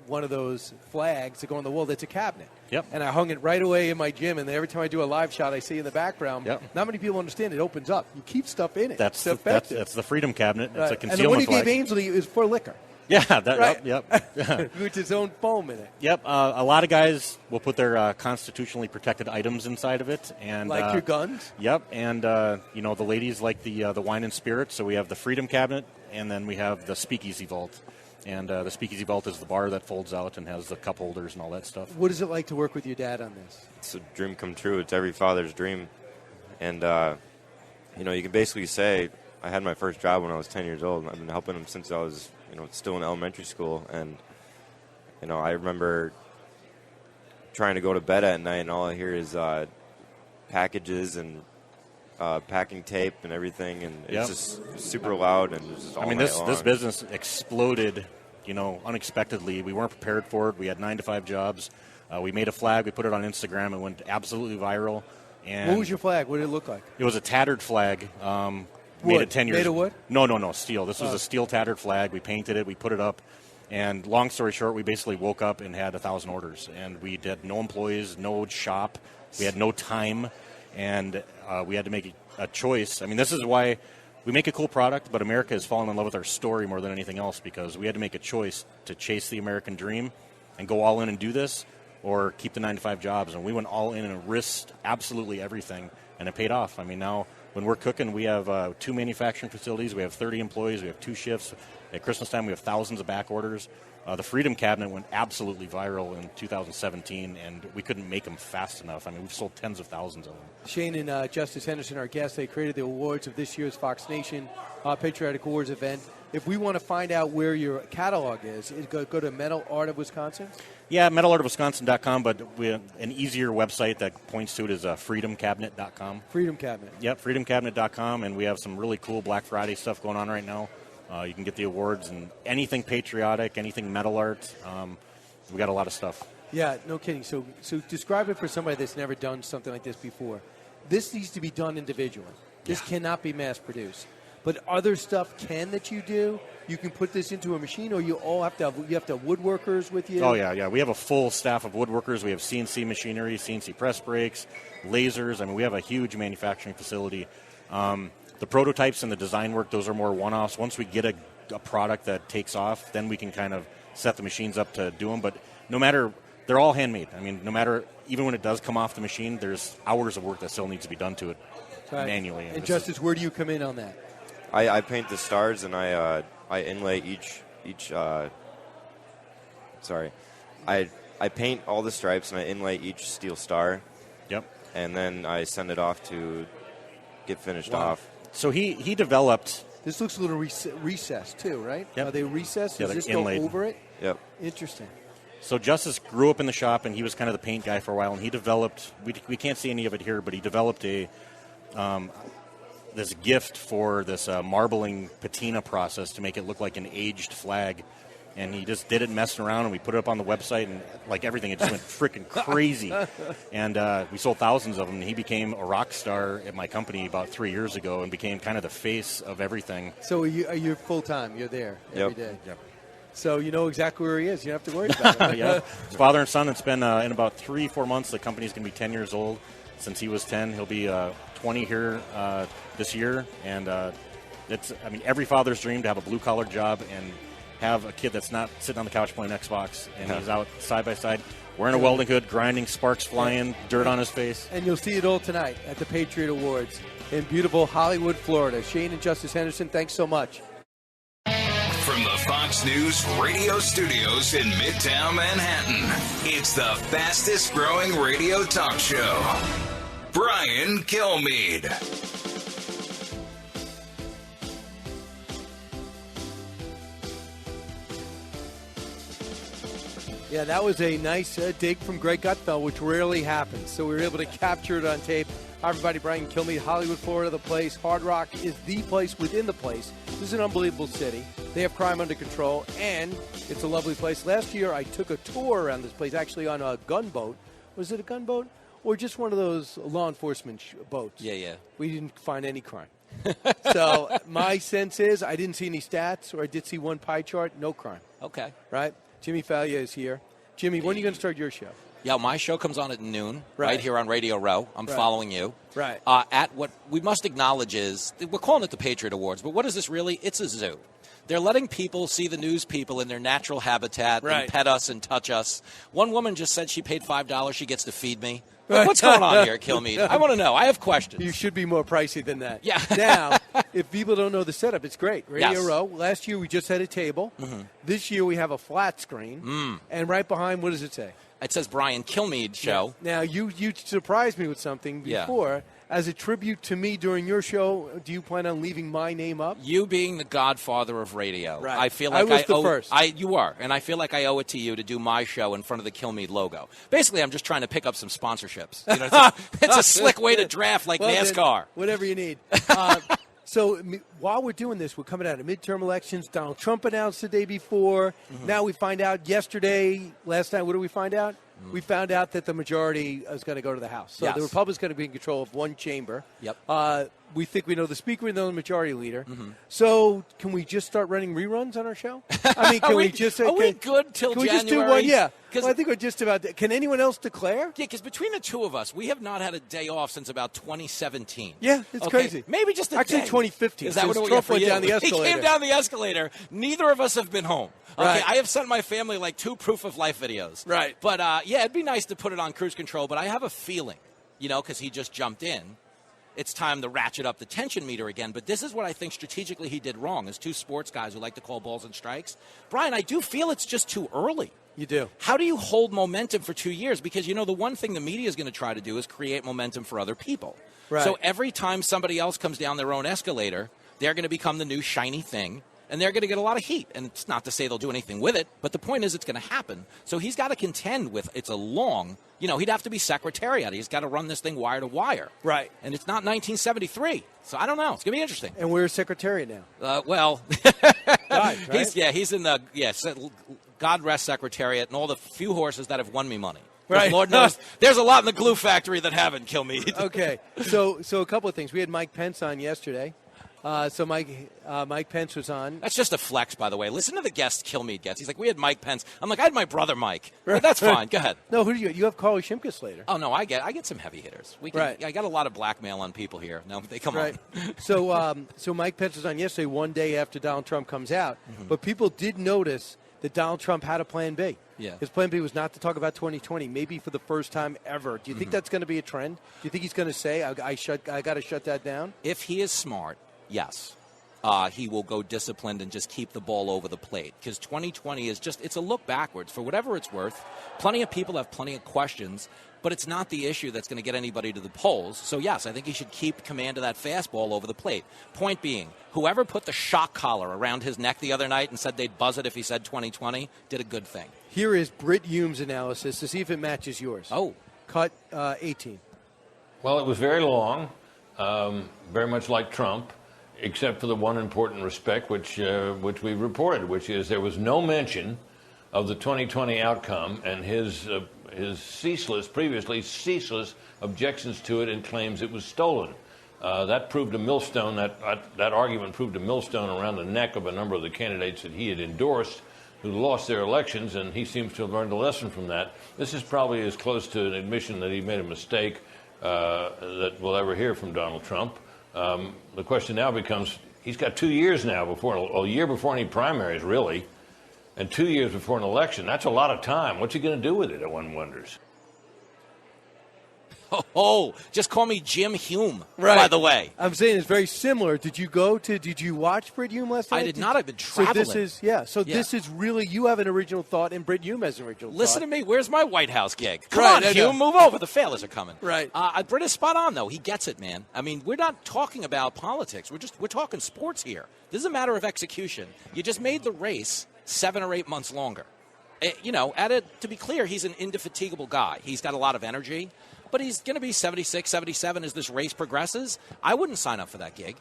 one of those flags that go on the wall. That's a cabinet. Yep. And I hung it right away in my gym. And every time I do a live shot, I see in the background. Yep. Not many people understand it opens up. You keep stuff in it. That's the Freedom Cabinet. It's a concealment and the one you flag. gave Ainsley is for liquor. Yeah, right? Yep. With his own foam in it. Yep. A lot of guys will put their constitutionally protected items inside of it, and like your guns. Yep. And the ladies like the wine and spirits. So we have the Freedom Cabinet, and then we have the Speakeasy Vault. And the Speakeasy Vault is the bar that folds out and has the cup holders and all that stuff. What is it like to work with your dad on this? It's a dream come true. It's every father's dream. And, you can basically say I had my first job when I was 10 years old. And I've been helping him since I was, still in elementary school. And, I remember trying to go to bed at night and all I hear is packages and packing tape and everything, and it's just super loud and just all night long. This business exploded, unexpectedly. We weren't prepared for it. We had 9-to-5 jobs. We made a flag. We put it on Instagram. It went absolutely viral. And what was your flag? What did it look like? It was a tattered flag. Made it 10 years. Made of wood? No, steel. This was a steel tattered flag. We painted it. We put it up. And long story short, we basically woke up and had 1,000 orders. And we did no employees, no shop. We had no time. And we had to make a choice. This is why we make a cool product, but America has fallen in love with our story more than anything else, because we had to make a choice to chase the American dream and go all in and do this, or keep the 9-to-5 jobs. And we went all in and risked absolutely everything, and it paid off. Now when we're cooking, we have 2 manufacturing facilities. We have 30 employees. We have 2 shifts. At Christmas time, we have thousands of back orders. The Freedom Cabinet went absolutely viral in 2017, and we couldn't make them fast enough. We've sold tens of thousands of them. Shane and Justice Henderson, our guests, they created the awards of this year's Fox Nation Patriotic Awards event. If we want to find out where your catalog is, go to Metal Art of Wisconsin? Yeah, metalartofwisconsin.com, but we have an easier website that points to it is freedomcabinet.com. Freedom Cabinet. Yep, freedomcabinet.com, and we have some really cool Black Friday stuff going on right now. You can get the awards and anything patriotic, anything metal art. We got a lot of stuff. Yeah, no kidding. So describe it for somebody that's never done something like this before. This needs to be done individually. This cannot be mass-produced. But other stuff that you do? You can put this into a machine, or you have to have woodworkers with you? Oh, yeah. We have a full staff of woodworkers. We have CNC machinery, CNC press brakes, lasers. We have a huge manufacturing facility. The prototypes and the design work, those are more one-offs. Once we get a product that takes off, then we can kind of set the machines up to do them. But they're all handmade. No matter, even when it does come off the machine, there's hours of work that still needs to be done to it. manually. And Justice, where do you come in on that? I paint the stars, and I inlay each. I paint all the stripes, and I inlay each steel star. Yep. And then I send it off to get finished off. So he developed. This looks a little recessed too, right? Yep. Are they recessed? Yeah, Does this inlaid. go over it? Yep. Interesting. So Justice grew up in the shop, and he was kind of the paint guy for a while, and he developed. We can't see any of it here, but he developed this gift for this marbling patina process to make it look like an aged flag. And he just did it messing around, and we put it up on the website, and like everything, it just went freaking crazy. And we sold thousands of them, and he became a rock star at my company about 3 years ago and became kind of the face of everything. So are you full-time? You're there every day? Yep. So you know exactly where he is. You don't have to worry about it. Yeah. It's father and son. It's been in about 3-4 months. The company's going to be 10 years old. Since he was 10, he'll be 20 here this year. And every father's dream to have a blue-collar job and have a kid that's not sitting on the couch playing Xbox, and he's out side by side wearing a welding hood, grinding, sparks flying, dirt on his face. And you'll see it all tonight at the Patriot Awards in beautiful Hollywood, Florida. Shane and Justice Henderson, thanks so much. From the Fox News radio studios in Midtown Manhattan, it's the fastest growing radio talk show. Brian Kilmeade. Yeah, that was a nice dig from Greg Gutfeld, which rarely happens. So we were able to capture it on tape. Hi, everybody. Brian Kilmeade, Hollywood, Florida, the place. Hard Rock is the place within the place. This is an unbelievable city. They have crime under control, and it's a lovely place. Last year, I took a tour around this place, actually on a gunboat. Was it a gunboat? Or just one of those law enforcement boats? Yeah. We didn't find any crime. So my sense is I didn't see any stats, or I did see one pie chart. No crime. Okay. Right? Jimmy Fallia is here. Jimmy, when are you going to start your show? Yeah, my show comes on at noon, right here on Radio Row. I'm following you. Right. At what we must acknowledge is, we're calling it the Patriot Awards, but what is this really? It's a zoo. They're letting people see the news people in their natural habitat and pet us and touch us. One woman just said she paid $5. She gets to feed me. Like, what's going on here, Kilmeade? I want to know. I have questions. You should be more pricey than that. Yeah. Now, if people don't know the setup, it's great. Radio Yes. Row. Last year we just had a table. Mm-hmm. This year we have a flat screen. And right behind, what does it say? It says Brian Kilmeade Show. Now, you surprised me with something before. As a tribute to me during your show, do you plan on leaving my name up? You being the godfather of radio. Right. I feel like I was the first. You are, and I feel like I owe it to you to do my show in front of the Kilmeade logo. Basically, I'm just trying to pick up some sponsorships. You know, it's a slick way to draft like NASCAR. Then, whatever you need. So while we're doing this, we're coming out of midterm elections. Donald Trump announced the day before. Mm-hmm. Now we find out last night, what did we find out? We found out that the majority is going to go to the House. So the Republicans going to be in control of one chamber. Yep. We think we know the Speaker, we know the Majority Leader. Mm-hmm. So can we just start running reruns on our show? I mean, can we just? Are we good till can January? We just do one? Yeah. Well, I think we're just about. Can anyone else declare? Yeah, because between the two of us, we have not had a day off since about 2017. Yeah, it's crazy. Maybe just a Actually, day. 2015. Is that what Trump went down the escalator? He came down the escalator. Neither of us have been home. Okay, Right. I have sent my family like 2 proof of life videos. Right. But it'd be nice to put it on cruise control. But I have a feeling, because he just jumped in. It's time to ratchet up the tension meter again. But this is what I think strategically he did wrong, as two sports guys who like to call balls and strikes. Brian, I do feel it's just too early. You do. How do you hold momentum for 2 years? Because, the one thing the media is going to try to do is create momentum for other people. Right. So every time somebody else comes down their own escalator, they're going to become the new shiny thing. And they're going to get a lot of heat. And it's not to say they'll do anything with it, but the point is it's going to happen. So he's got to contend with it's a long, he'd have to be secretariat. He's got to run this thing wire to wire. Right. And it's not 1973. So I don't know. It's going to be interesting. And we're secretariat now. Right? He's in the, God rest secretariat and all the few horses that have won me money. Right. Lord knows there's a lot in the glue factory that haven't killed me. Okay. So a couple of things. We had Mike Pence on yesterday. So Mike Pence was on. That's just a flex, by the way. Listen to the guest Kilmeade gets. He's like, we had Mike Pence. I'm like, I had my brother Mike. But that's fine. Go ahead. No, who do you have? Carly Shimkus later. Oh no, I get some heavy hitters. I got a lot of blackmail on people here. No, they come on. So Mike Pence was on yesterday, one day after Donald Trump comes out. Mm-hmm. But people did notice that Donald Trump had a plan B. Yeah. His plan B was not to talk about 2020, maybe for the first time ever. Do you think that's going to be a trend? Do you think he's going to say, I got to shut that down? If he is smart, yes. He will go disciplined and just keep the ball over the plate. Because 2020 is it's a look backwards. For whatever it's worth, plenty of people have plenty of questions, but it's not the issue that's going to get anybody to the polls. So, yes, I think he should keep command of that fastball over the plate. Point being, whoever put the shock collar around his neck the other night and said they'd buzz it if he said 2020 did a good thing. Here is Britt Hume's analysis to see if it matches yours. Oh. Cut 18. Well, it was very long, very much like Trump, except for the one important respect which we reported, which is there was no mention of the 2020 outcome and his previously ceaseless objections to it and claims it was stolen. That proved a millstone. That argument proved a millstone around the neck of a number of the candidates that he had endorsed, who lost their elections, and he seems to have learned a lesson from that. This is probably as close to an admission that he made a mistake that we'll ever hear from Donald Trump. The question now becomes, he's got 2 years now a year before any primaries, really, and 2 years before an election. That's a lot of time. What's he going to do with it, one wonders? Oh, just call me Jim Hume, by the way. I'm saying it's very similar. Did you watch Britt Hume last night? I did not. I've been traveling. This is really, you have an original thought and Britt Hume has an original thought. Listen to me. Where's my White House gig? Come on, Hume, move over. The failures are coming. Right. Britt is spot on, though. He gets it, man. I mean, we're not talking about politics. We're talking sports here. This is a matter of execution. You just made the race 7 or 8 months longer. To be clear, he's an indefatigable guy. He's got a lot of energy. But he's going to be 76, 77 as this race progresses. I wouldn't sign up for that gig.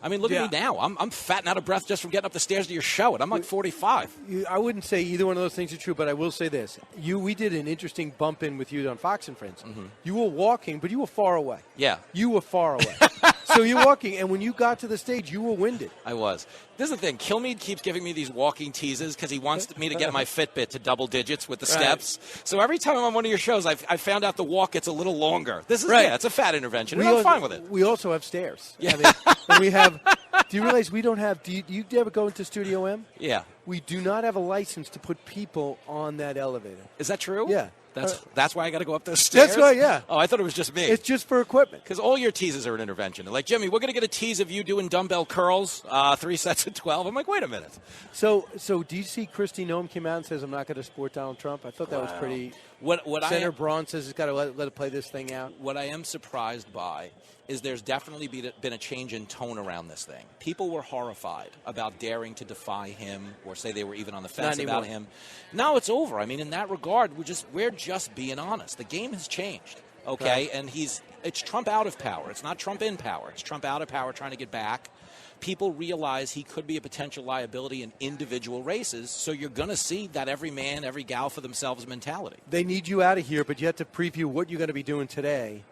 I mean, look at me now. I'm fat and out of breath just from getting up the stairs to your show, and I'm like 45. I wouldn't say either one of those things are true, but I will say this. We did an interesting bump in with you on Fox and Friends. Mm-hmm. You were walking, but you were far away. Yeah. You were far away. So you're walking, and when you got to the stage, you were winded. I was. This is the thing. Kilmeade keeps giving me these walking teases because he wants me to get my Fitbit to double digits with the steps. So every time I'm on one of your shows, I found out the walk gets a little longer. This is it's a fat intervention, and I'm fine with it. We also have stairs. Yeah. I mean, and we have. Do you realize we don't have? Do you ever go into Studio M? Yeah. We do not have a license to put people on that elevator. Is that true? Yeah. That's why I got to go up those stairs? That's why, yeah. Oh, I thought it was just me. It's just for equipment. Because all your teases are an intervention. Like, Jimmy, we're going to get a tease of you doing dumbbell curls, 3 sets of 12. I'm like, wait a minute. So do you see Kristi Noem came out and says, I'm not going to support Donald Trump? I thought that was pretty. Senator Braun says he's got to let it play this thing out. What I am surprised by is there's definitely been a change in tone around this thing. People were horrified about daring to defy him or say they were even on the fence about him. Now it's over. I mean, in that regard, we're just being honest. The game has changed, okay? Right. And it's Trump out of power. It's not Trump in power. It's Trump out of power trying to get back. People realize he could be a potential liability in individual races, so you're going to see that every man, every gal for themselves mentality. They need you out of here, but you have to preview what you're going to be doing today.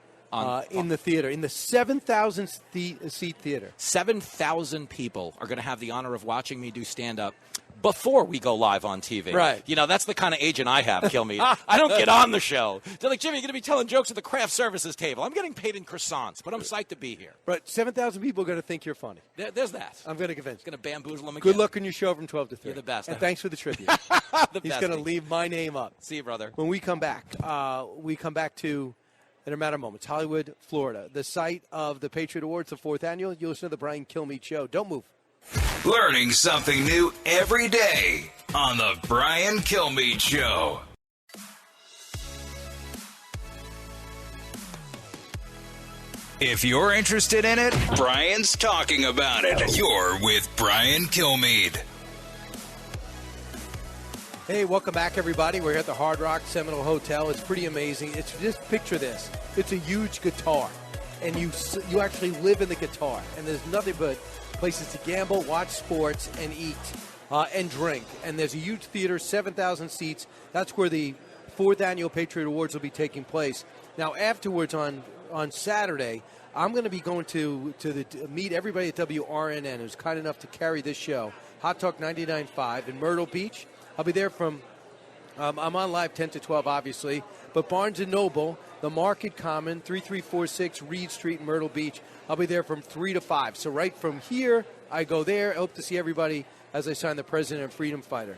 In the theater, in the 7,000 seat theater. 7,000 people are going to have the honor of watching me do stand-up before we go live on TV. Right. That's the kind of agent I have, Kilmeade. I don't get on the show. They're like, Jimmy, you're going to be telling jokes at the craft services table. I'm getting paid in croissants, but I'm psyched to be here. But 7,000 people are going to think you're funny. There's that. I'm going to convince. It's going to bamboozle them again. Good luck on your show from 12 to 3. You're the best. And thanks for the tribute. He's going to leave my name up. See you, brother. When we come back, to... in a matter of moments, Hollywood, Florida, the site of the Patriot Awards, the 4th annual. You'll listen to the Brian Kilmeade Show. Don't move. Learning something new every day on the Brian Kilmeade Show. If you're interested in it, Brian's talking about it. You're with Brian Kilmeade. Hey, welcome back, everybody. We're here at the Hard Rock Seminole Hotel. It's pretty amazing. It's just picture this. It's a huge guitar, and you actually live in the guitar, and there's nothing but places to gamble, watch sports, and eat and drink. And there's a huge theater, 7,000 seats. That's where the 4th annual Patriot Awards will be taking place. Now, afterwards on Saturday, I'm going to be going to meet everybody at WRNN who's kind enough to carry this show, Hot Talk 99.5 in Myrtle Beach. I'll be there from, I'm on live 10 to 12, obviously, but Barnes & Noble, the Market Common, 3346 Reed Street, Myrtle Beach. I'll be there from 3 to 5. So right from here, I go there. I hope to see everybody as I sign the President and Freedom Fighter.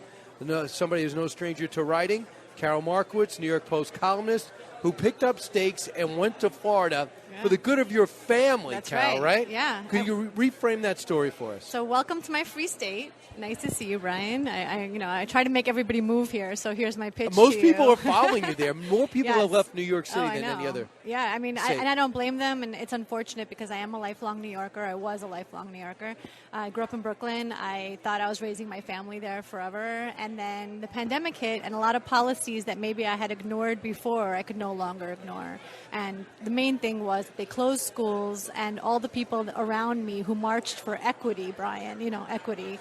somebody who's no stranger to writing, Carol Markowitz, New York Post columnist, who picked up stakes and went to Florida for the good of your family, That's Carol, right. Yeah. Could you reframe that story for us? So welcome to my free state. Nice to see you, Brian. I try to make everybody move here, so here's my pitch. Most to people you. are following you there. More people Yes. have left New York City I than any know. other. Yeah, I mean, state. and I don't blame them, and it's unfortunate because I am a lifelong New Yorker. I was a lifelong New Yorker. I grew up in Brooklyn. I thought I was raising my family there forever, and then the pandemic hit, and a lot of policies that maybe I had ignored before, I could no longer ignore. And the main thing was they closed schools, and all the people around me who marched for equity, Brian, equity,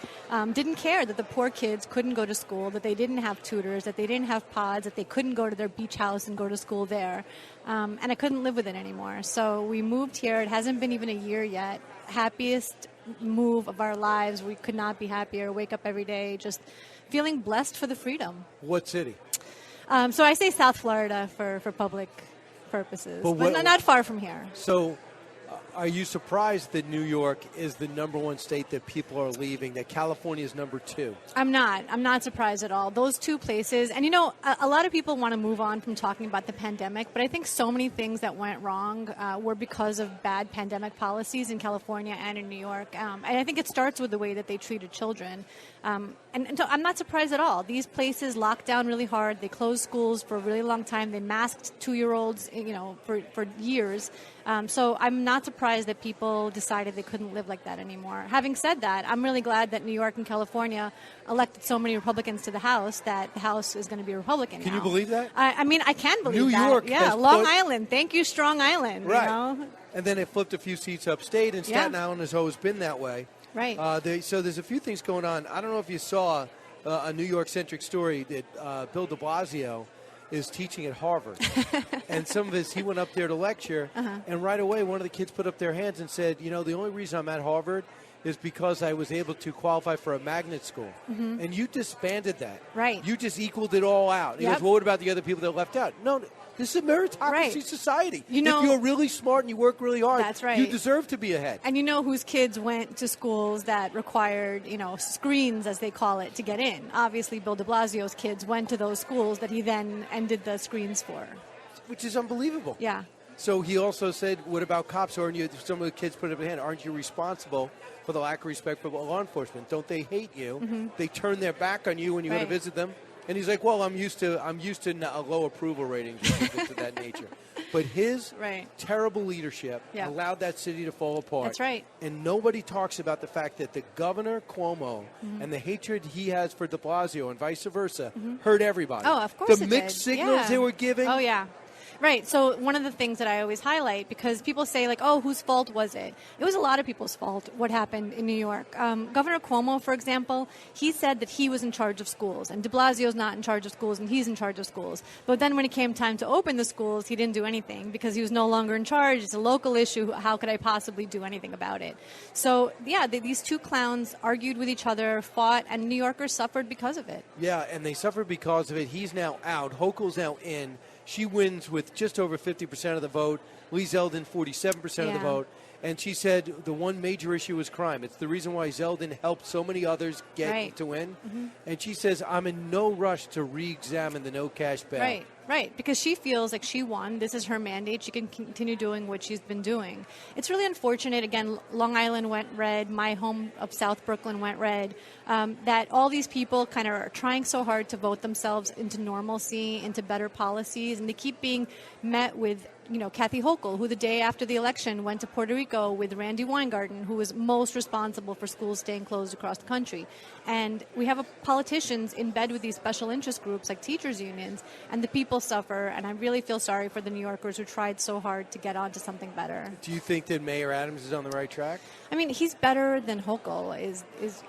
didn't care that the poor kids couldn't go to school, that they didn't have tutors, that they didn't have pods, that they couldn't go to their beach house and go to school there. And I couldn't live with it anymore. So we moved here. It hasn't been even a year yet. Happiest move of our lives. We could not be happier. Wake up every day just feeling blessed for the freedom. What city? So I say South Florida for public purposes, but not far from here. So are you surprised that New York is the number one state that people are leaving, that California is number 2? I'm not surprised at all. Those two places, and a lot of people want to move on from talking about the pandemic, but I think so many things that went wrong were because of bad pandemic policies in California and in New York. And I think it starts with the way that they treated children. And so I'm not surprised at all. These places locked down really hard. They closed schools for a really long time. They masked 2-year-olds, for years. So I'm not surprised that people decided they couldn't live like that anymore. Having said that, I'm really glad that New York and California elected so many Republicans to the House that the House is going to be Republican Can now. you believe that? I mean, I can believe New that. York Yeah, has Long put- Island. Thank you, Strong Island. Right. And then it flipped a few seats upstate, and Staten Island has always been that way. Right. So there's a few things going on. I don't know if you saw a New York-centric story that Bill de Blasio is teaching at Harvard. And he went up there to lecture, and right away one of the kids put up their hands and said, the only reason I'm at Harvard is because I was able to qualify for a magnet school. Mhm. And you disbanded that. Right. You just equaled it all out. He goes, well, what about the other people that left out? No, this is a meritocracy society. If you're really smart and you work really hard, That's right. you deserve to be ahead. And whose kids went to schools that required, screens, as they call it, to get in. Obviously, Bill de Blasio's kids went to those schools that he then ended the screens for. Which is unbelievable. Yeah. So he also said, what about cops? Some of the kids put up their hand, aren't you responsible for the lack of respect for law enforcement? Don't they hate you? Mhm. They turn their back on you when you go to Right. visit them. And he's like, well, I'm used to low approval ratings or something to that nature. But his terrible leadership allowed that city to fall apart. That's right. And nobody talks about the fact that the governor, Cuomo, Mhm. and the hatred he has for de Blasio and vice versa hurt everybody. Oh, of course The it mixed did. signals Yeah. they were giving. Oh, yeah. Right. So one of the things that I always highlight, because people say, whose fault was it? It was a lot of people's fault, what happened in New York. Governor Cuomo, for example, he said that he was in charge of schools, and de Blasio's not in charge of schools, and he's in charge of schools. But then when it came time to open the schools, he didn't do anything because he was no longer in charge. It's a local issue. How could I possibly do anything about it? So, these two clowns argued with each other, fought, and New Yorkers suffered because of it. Yeah, and they suffered because of it. He's now out. Hochul's now in. She wins with just over 50% of the vote. Lee Zeldin, 47% of the vote. And she said the one major issue was crime. It's the reason why Zeldin helped so many others get to win. Mhm. And she says, I'm in no rush to re-examine the no-cash bail. Right, because she feels like she won. This is her mandate. She can continue doing what she's been doing. It's really unfortunate. Again, Long Island went red. My home of South Brooklyn went red. That all these people kind of are trying so hard to vote themselves into normalcy, into better policies, and they keep being met with Kathy Hochul, who the day after the election went to Puerto Rico with Randy Weingarten, who was most responsible for schools staying closed across the country. And we have politicians in bed with these special interest groups like teachers' unions, and the people suffer. And I really feel sorry for the New Yorkers who tried so hard to get onto something better. Do you think that Mayor Adams is on the right track? I mean, he's better than Hochul is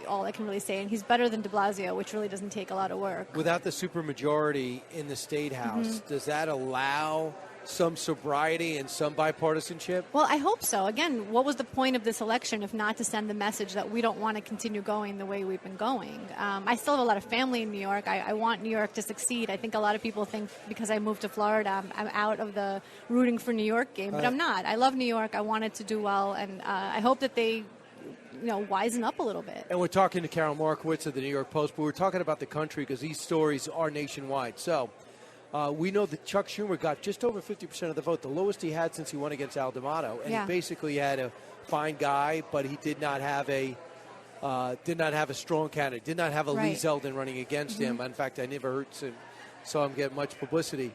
all I can really say. And he's better than de Blasio, which really doesn't take a lot of work. Without the supermajority in the State House, does that allow some sobriety and some bipartisanship? Well, I hope so. Again, what was the point of this election if not to send the message that we don't want to continue going the way we've been going? I still have a lot of family in New York. I want New York to succeed. I think a lot of people think because I moved to Florida, I'm out of the rooting for New York game, but I'm not. I love New York. I want it to do well, and I hope that they wisen up a little bit. And we're talking to Carol Markowitz of the New York Post, but we're talking about the country because these stories are nationwide. So we know that Chuck Schumer got just over 50% of the vote, the lowest he had since he won against Al D'Amato. And he basically had a fine guy, but he did not have a strong candidate, did not have a Lee Zeldin running against him. In fact, I never saw him get much publicity.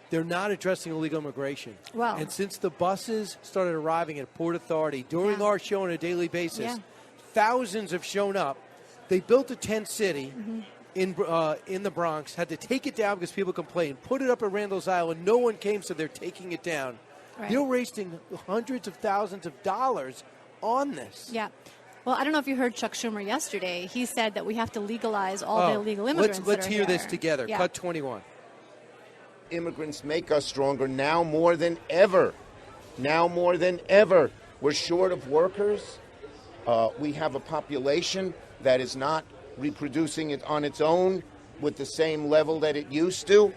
They're not addressing illegal immigration. Well, and since the buses started arriving at Port Authority during our show on a daily basis, thousands have shown up. They built a tent city in the Bronx, had to take it down because people complained, put it up at Randall's Island. No one came, so they're taking it down. Right. They're wasting hundreds of thousands of dollars on this. Yeah. Well, I don't know if you heard Chuck Schumer yesterday. He said that we have to legalize all the illegal immigrants. Let's that are hear here. this together. Yeah. Cut 21. Immigrants make us stronger now more than ever. Now more than ever. We're short of workers. We have a population that is not reproducing it on its own with the same level that it used to.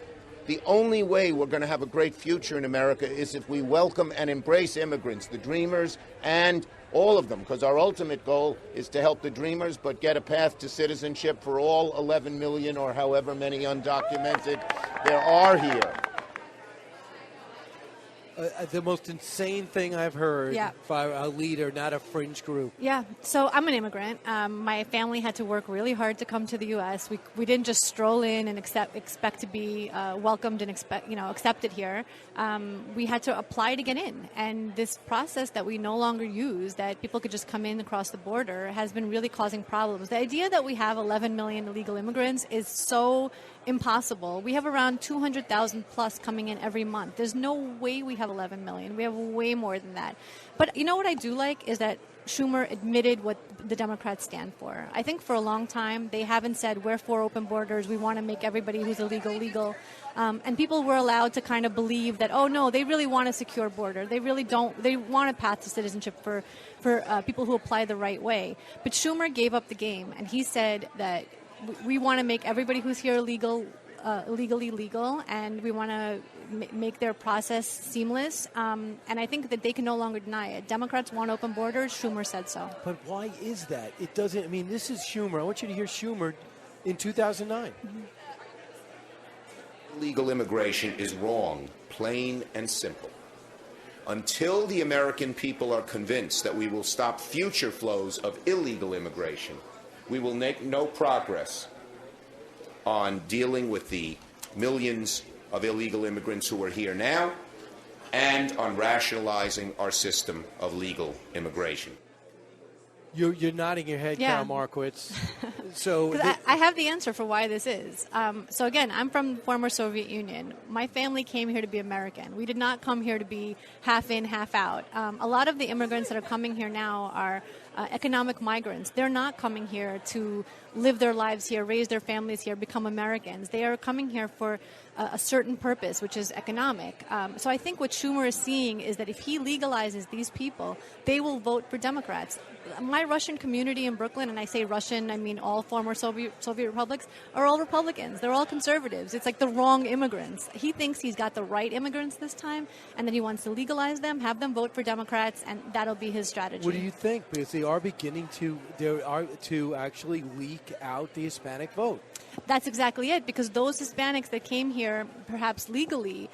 The only way we're going to have a great future in America is if we welcome and embrace immigrants, the dreamers, and all of them, because our ultimate goal is to help the dreamers, but get a path to citizenship for all 11 million or however many undocumented there are here. The most insane thing I've heard by a leader, not a fringe group. Yeah, so I'm an immigrant. My family had to work really hard to come to the U.S. We didn't just stroll in and expect to be welcomed and accepted here. We had to apply to get in, and this process that we no longer use, that people could just come in across the border, has been really causing problems. The idea that we have 11 million illegal immigrants is so impossible. We have around 200,000 plus coming in every month. There's no way we have 11 million. We have way more than that. But you know what I do like is that Schumer admitted what the Democrats stand for. I think for a long time they haven't said we're for open borders, we want to make everybody who's illegal legal. And people were allowed to kind of believe that, oh no, they really want a secure border. They really don't. They want a path to citizenship for people who apply the right way. But Schumer gave up the game, and he said that we want to make everybody who's here illegally legal, and we want to make their process seamless. And I think that they can no longer deny it. Democrats want open borders. Schumer said so. But why is that? It doesn't. I mean, this is Schumer. I want you to hear Schumer in 2009. Illegal immigration is wrong, plain and simple. Until the American people are convinced that we will stop future flows of illegal immigration, we will make no progress on dealing with the millions of illegal immigrants who are here now and on rationalizing our system of legal immigration. You're nodding your head, Carol Markowitz. So I have the answer for why this is. So again, I'm from the former Soviet Union. My family came here to be American. We did not come here to be half in, half out. A lot of the immigrants that are coming here now are economic migrants. They're not coming here to live their lives here, raise their families here, become Americans. They are coming here for a certain purpose, which is economic. So I think what Schumer is seeing is that if he legalizes these people, they will vote for Democrats. My Russian community in Brooklyn, and I say Russian, I mean all former Soviet republics, are all Republicans. They're all conservatives. It's like the wrong immigrants. He thinks he's got the right immigrants this time, and then he wants to legalize them, have them vote for Democrats, and that'll be his strategy. what do you think? Because they are beginning to actually leak out the Hispanic vote. That's exactly it, because those Hispanics that came here, perhaps legally,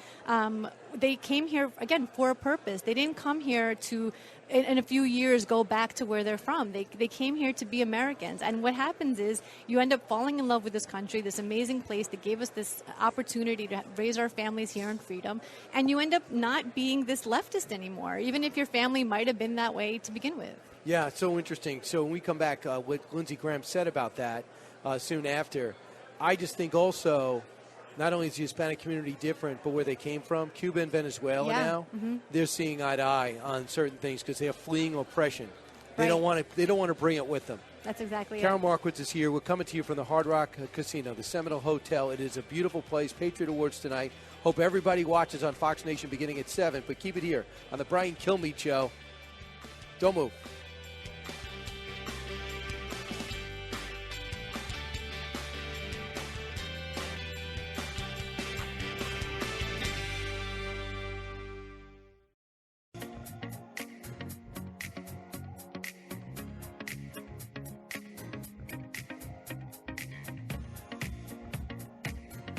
they came here, again, for a purpose. They didn't come here to, in a few years, go back to where they're from. They came here to be Americans. And what happens is you end up falling in love with this country, this amazing place that gave us this opportunity to raise our families here in freedom, and you end up not being this leftist anymore, even if your family might have been that way to begin with. Yeah, it's so interesting. So when we come back, what Lindsey Graham said about that soon after, I just think also not only is the Hispanic community different, but where they came from, Cuba and Venezuela now, they're seeing eye to eye on certain things because they are fleeing oppression. They don't want to bring it with them. That's exactly Carol it. Markowitz is here. We're coming to you from the Hard Rock Casino, the Seminole Hotel. It is a beautiful place. Patriot Awards tonight. Hope everybody watches on Fox Nation beginning at 7, but keep it here on the Brian Kilmeade Show. Don't move.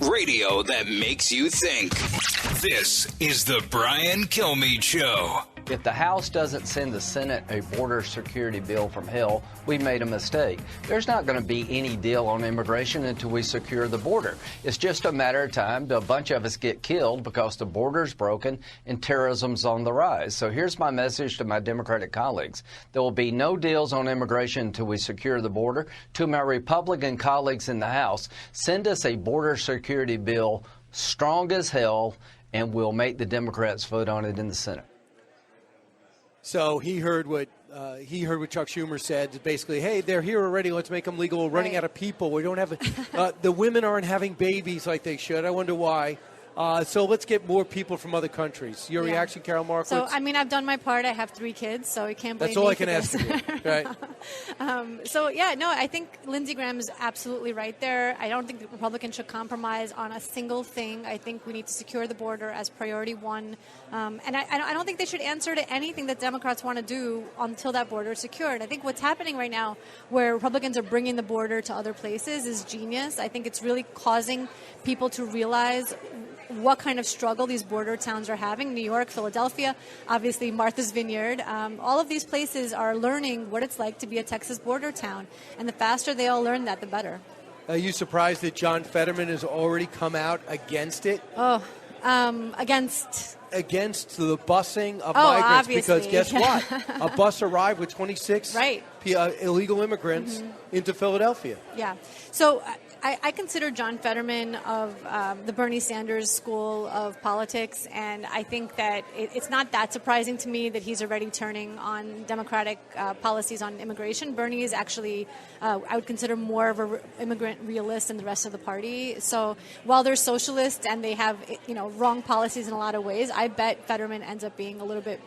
Radio that makes you think. This is the Brian Kilmeade Show. If the House doesn't send the Senate a border security bill from hell, we made a mistake. There's not going to be any deal on immigration until we secure the border. It's just a matter of time till a bunch of us get killed because the border's broken and terrorism's on the rise. So here's my message to my Democratic colleagues. There will be no deals on immigration until we secure the border. To my Republican colleagues in the House, send us a border security bill strong as hell, and we'll make the Democrats vote on it in the Senate. So he heard what Chuck Schumer said. Basically, hey, they're here already. Let's make them legal. We're running out of people. We don't have the women aren't having babies like they should. I wonder why. So let's get more people from other countries. Your reaction, Carol Markowitz? So, I mean, I've done my part. I have 3 kids, so I can't blame That's all me I can ask of you, right? I think Lindsey Graham is absolutely right there. I don't think the Republicans should compromise on a single thing. I think we need to secure the border as priority one. And I don't think they should answer to anything that Democrats want to do until that border is secured. I think what's happening right now, where Republicans are bringing the border to other places, is genius. I think it's really causing people to realize what kind of struggle these border towns are having. New York, Philadelphia, obviously Martha's Vineyard. All of these places are learning what it's like to be a Texas border town. And the faster they all learn that, the better. Are you surprised that John Fetterman has already come out against it? Against the busing of migrants, obviously. because guess what? A bus arrived with 26 illegal immigrants into Philadelphia. Yeah. So I consider John Fetterman of the Bernie Sanders school of politics, and I think that it's not that surprising to me that he's already turning on Democratic policies on immigration. Bernie is actually, I would consider, more of an immigrant realist than the rest of the party. So while they're socialists and they have wrong policies in a lot of ways, I bet Fetterman ends up being a little bit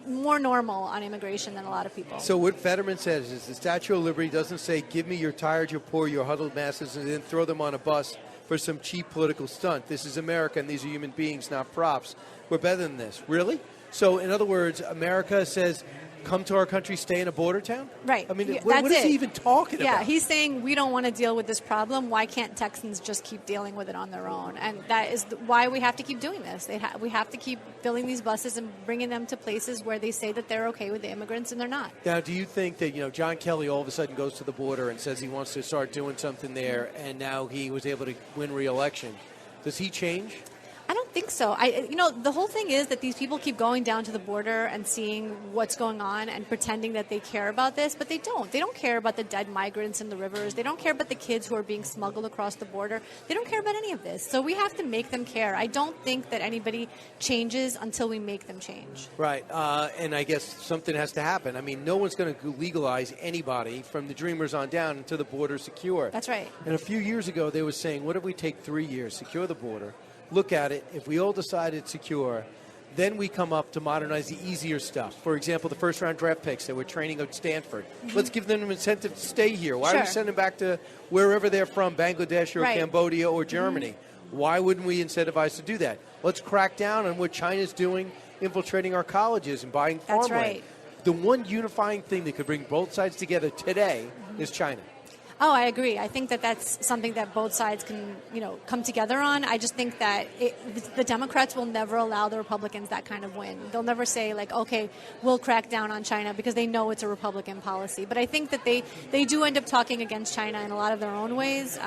more normal on immigration than a lot of people. So what Fetterman says is the Statue of Liberty doesn't say, give me your tired, your poor, your huddled masses, and then throw them on a bus for some cheap political stunt. This is America, and these are human beings, not props. We're better than this. Really? So, in other words, America says, come to our country, stay in a border town? Right. I mean, what is he even talking about? Yeah, he's saying we don't want to deal with this problem. Why can't Texans just keep dealing with it on their own? And that is why we have to keep doing this. We have to keep filling these buses and bringing them to places where they say that they're okay with the immigrants and they're not. Now, do you think that, John Kelly all of a sudden goes to the border and says he wants to start doing something there, and now he was able to win re-election? Does he change? I don't think so. The whole thing is that these people keep going down to the border and seeing what's going on and pretending that they care about this, but they don't. They don't care about the dead migrants in the rivers. They don't care about the kids who are being smuggled across the border. They don't care about any of this. So we have to make them care. I don't think that anybody changes until we make them change. Right. And I guess something has to happen. I mean, no one's going to legalize anybody from the Dreamers on down until the border's secure. That's right. And a few years ago, they were saying, what if we take 3 years, secure the border, look at it. If we all decide it's secure, then we come up to modernize the easier stuff. For example, the first-round draft picks that we're training at Stanford. Mm-hmm. Let's give them an incentive to stay here. Why do we send them back to wherever they're from, Bangladesh or Cambodia or Germany? Mm-hmm. Why wouldn't we incentivize to do that? Let's crack down on what China's doing, infiltrating our colleges and buying farmland. That's right. The one unifying thing that could bring both sides together today is China. Oh, I agree. I think that that's something that both sides can, come together on. I just think that the Democrats will never allow the Republicans that kind of win. They'll never say, okay, we'll crack down on China because they know it's a Republican policy. But I think that they do end up talking against China in a lot of their own ways.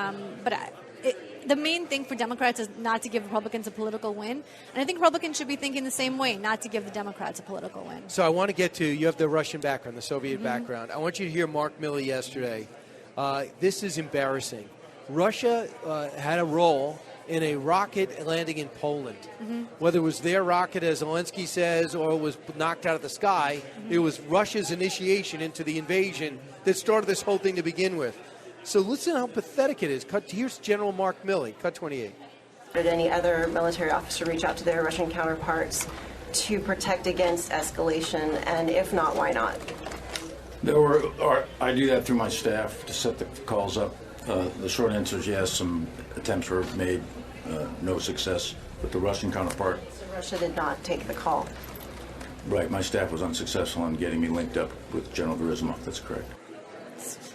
The main thing for Democrats is not to give Republicans a political win. And I think Republicans should be thinking the same way, not to give the Democrats a political win. So I want to get to, you have the Russian background, the Soviet background. I want you to hear Mark Milley yesterday. This is embarrassing. Russia had a role in a rocket landing in Poland. Mm-hmm. Whether it was their rocket, as Zelensky says, or it was knocked out of the sky, it was Russia's initiation into the invasion that started this whole thing to begin with. So listen how pathetic it is. Here's General Mark Milley, cut 28. Did any other military officer reach out to their Russian counterparts to protect against escalation? And if not, why not? I do that through my staff to set the calls up. The short answer is yes. Some attempts were made, no success with the Russian counterpart. So Russia did not take the call. Right. My staff was unsuccessful in getting me linked up with General Gerasimov. That's correct. It's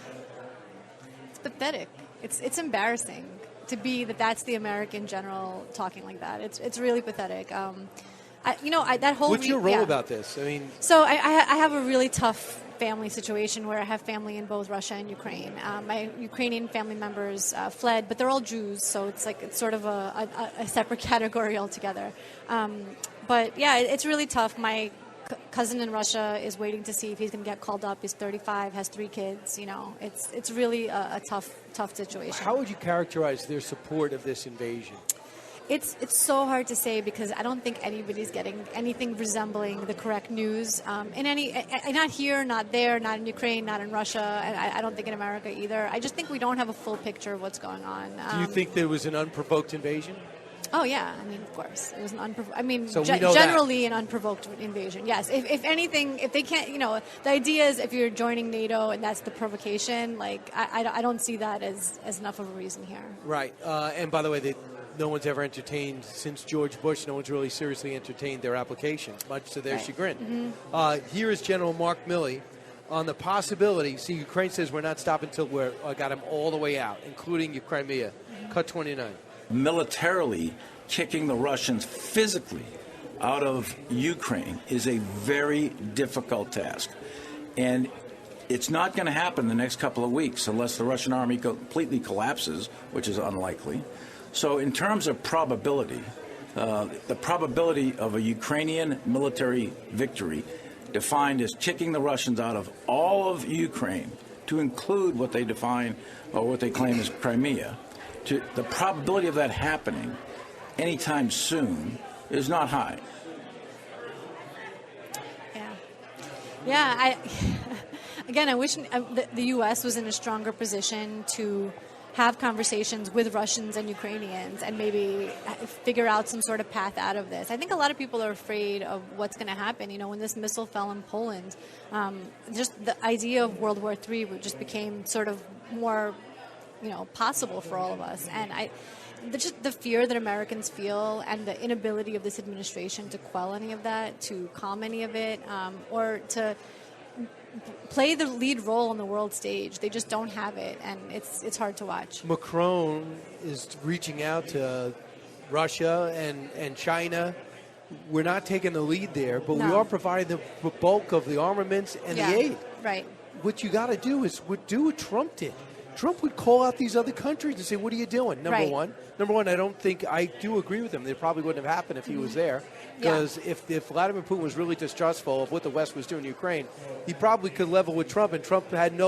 pathetic. It's embarrassing. to be that's the American general talking like that. It's really pathetic. That whole. What's your role about this? I mean, so I have a really tough family situation where I have family in both Russia and Ukraine. My Ukrainian family members fled, but they're all Jews, so it's sort of a separate category altogether. But yeah, it's really tough. My cousin in Russia is waiting to see if he's going to get called up. He's 35, has 3 kids. It's really a tough situation. How would you characterize their support of this invasion? It's so hard to say because I don't think anybody's getting anything resembling the correct news not here, not there, not in Ukraine, not in Russia, and I don't think in America either. I just think we don't have a full picture of what's going on. Do you think there was an unprovoked invasion? Oh yeah, I mean, of course, it was an unprovoked. I mean, So generally an unprovoked invasion. Yes, if anything, if they can't, the idea is if you're joining NATO and that's the provocation, I don't see that as enough of a reason here. Right, and by the way, no one's ever entertained, since George Bush, no one's really seriously entertained their application, much to their chagrin. Here is General Mark Milley on the possibility. See, Ukraine says we're not stopping until we got them all the way out, including Crimea. Cut 29. Militarily kicking the Russians physically out of Ukraine is a very difficult task. And it's not going to happen in the next couple of weeks unless the Russian army completely collapses, which is unlikely. So in terms of probability, the probability of a Ukrainian military victory defined as kicking the Russians out of all of Ukraine, to include what they define or what they claim as Crimea, the probability of that happening anytime soon is not high. Yeah. I wish the U.S. was in a stronger position to have conversations with Russians and Ukrainians and maybe figure out some sort of path out of this. I think a lot of people are afraid of what's going to happen. When this missile fell in Poland, just the idea of World War III just became sort of more, possible for all of us. And just the fear that Americans feel and the inability of this administration to quell any of that, to calm any of it, or to play the lead role on the world stage. They just don't have it, and it's hard to watch. Macron is reaching out to Russia and China. We're not taking the lead there, but we are providing the bulk of the armaments and the aid. Right. What you got to do is do what Trump did. Trump would call out these other countries and say, what are you doing? Number one, I do agree with him. It probably wouldn't have happened if he was there. Because if Vladimir Putin was really distrustful of what the West was doing in Ukraine, he probably could level with Trump. And Trump had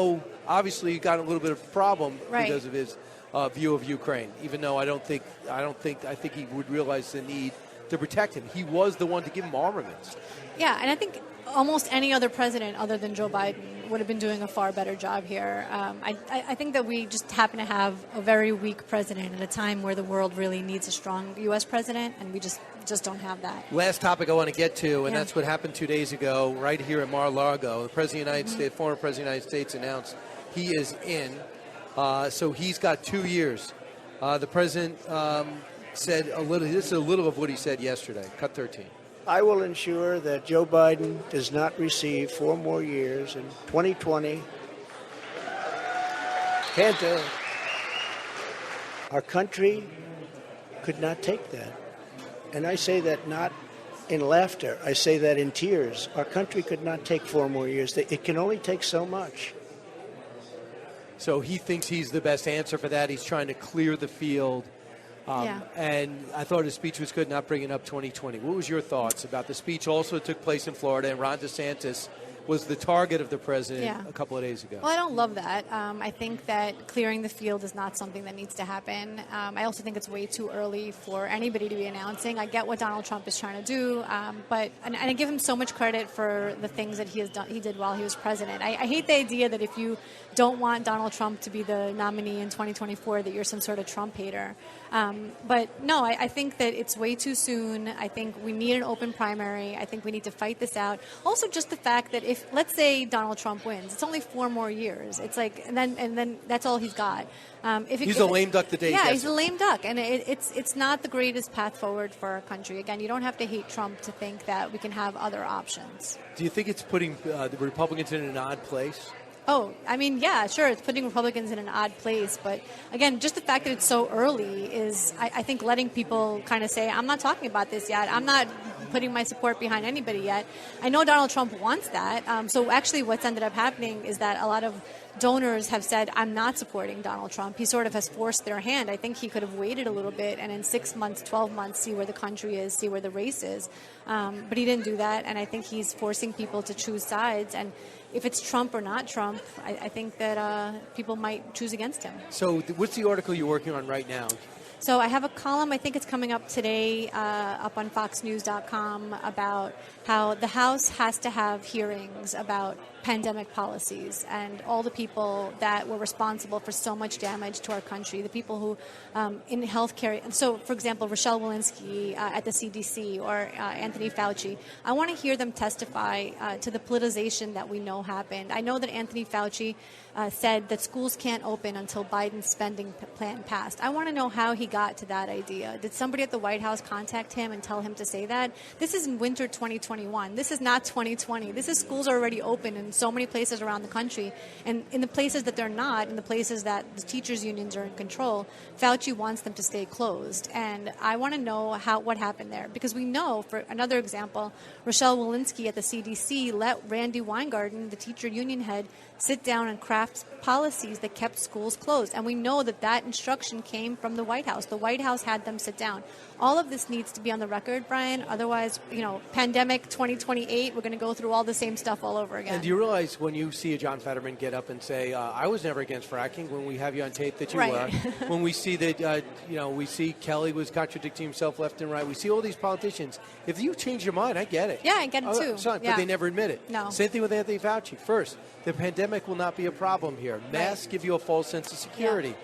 obviously got a little bit of a problem because of his view of Ukraine. Even though I think he would realize the need to protect him. He was the one to give him armaments. Yeah, and I think almost any other president other than Joe Biden would have been doing a far better job here. I think that we just happen to have a very weak president at a time where the world really needs a strong U.S. president, and we just don't have that. Last topic I want to get to, and that's what happened 2 days ago right here at Mar-a-Lago. The President of the United States, former President of the United States, announced he is in. So he's got 2 years. The President said this is a little of what he said yesterday. Cut 13. I will ensure that Joe Biden does not receive 4 more years in 2020. Can't do it. Our country could not take that. And I say that not in laughter. I say that in tears. Our country could not take 4 more years. It can only take so much. So he thinks he's the best answer for that. He's trying to clear the field. And I thought his speech was good, not bringing up 2020. What was your thoughts about the speech? Also took place in Florida, and Ron DeSantis was the target of the president a couple of days ago. Well, I don't love that. I think that clearing the field is not something that needs to happen. I also think it's way too early for anybody to be announcing. I get what Donald Trump is trying to do, but I give him so much credit for the things that he did while he was president. I hate the idea that if you don't want Donald Trump to be the nominee in 2024, that you're some sort of Trump hater. But no, I think that it's way too soon. I think we need an open primary. I think we need to fight this out. Also, just the fact that if, let's say Donald Trump wins, it's only 4 more years. It's like, and then that's all he's got. He's a lame duck the day he gets he's a lame duck, and it's not the greatest path forward for our country. Again, you don't have to hate Trump to think that we can have other options. Do you think it's putting the Republicans in an odd place? Oh, I mean, yeah, sure, it's putting Republicans in an odd place. But again, just the fact that it's so early is, I think, letting people kind of say, I'm not talking about this yet. I'm not putting my support behind anybody yet. I know Donald Trump wants that. So actually what's ended up happening is that a lot of donors have said, I'm not supporting Donald Trump. He sort of has forced their hand. I think he could have waited a little bit and in 6 months, 12 months, see where the country is, see where the race is. But he didn't do that, and I think he's forcing people to choose sides. And if it's Trump or not Trump, I think that people might choose against him. So what's the article you're working on right now? So I have a column, I think it's coming up today, up on foxnews.com, about how the House has to have hearings about pandemic policies and all the people that were responsible for so much damage to our country, the people who in healthcare. And so, for example, Rochelle Walensky at the CDC or Anthony Fauci, I want to hear them testify to the politicization that we know happened. I know that Anthony Fauci said that schools can't open until Biden's spending plan passed. I want to know how he got to that idea. Did somebody at the White House contact him and tell him to say that? This is in winter 2021. This is not 2020. This is schools are already open in so many places around the country. And in the places that they're not, in the places that the teachers' unions are in control, Fauci wants them to stay closed. And I want to know what happened there. Because we know, for another example, Rochelle Walensky at the CDC let Randy Weingarten, the teacher union head, sit down and craft policies that kept schools closed. And we know that that instruction came from the White House. The White House had them sit down. All of this needs to be on the record, Brian. Otherwise, pandemic 2028, we're going to go through all the same stuff all over again. And do you realize when you see a John Fetterman get up and say, I was never against fracking, when we have you on tape that you were, when we see that, we see Kelly was contradicting himself left and right. We see all these politicians. If you change your mind, I get it. Yeah, I get it too. But they never admit it. No. Same thing with Anthony Fauci. First, the pandemic will not be a problem here. Masks give you a false sense of security.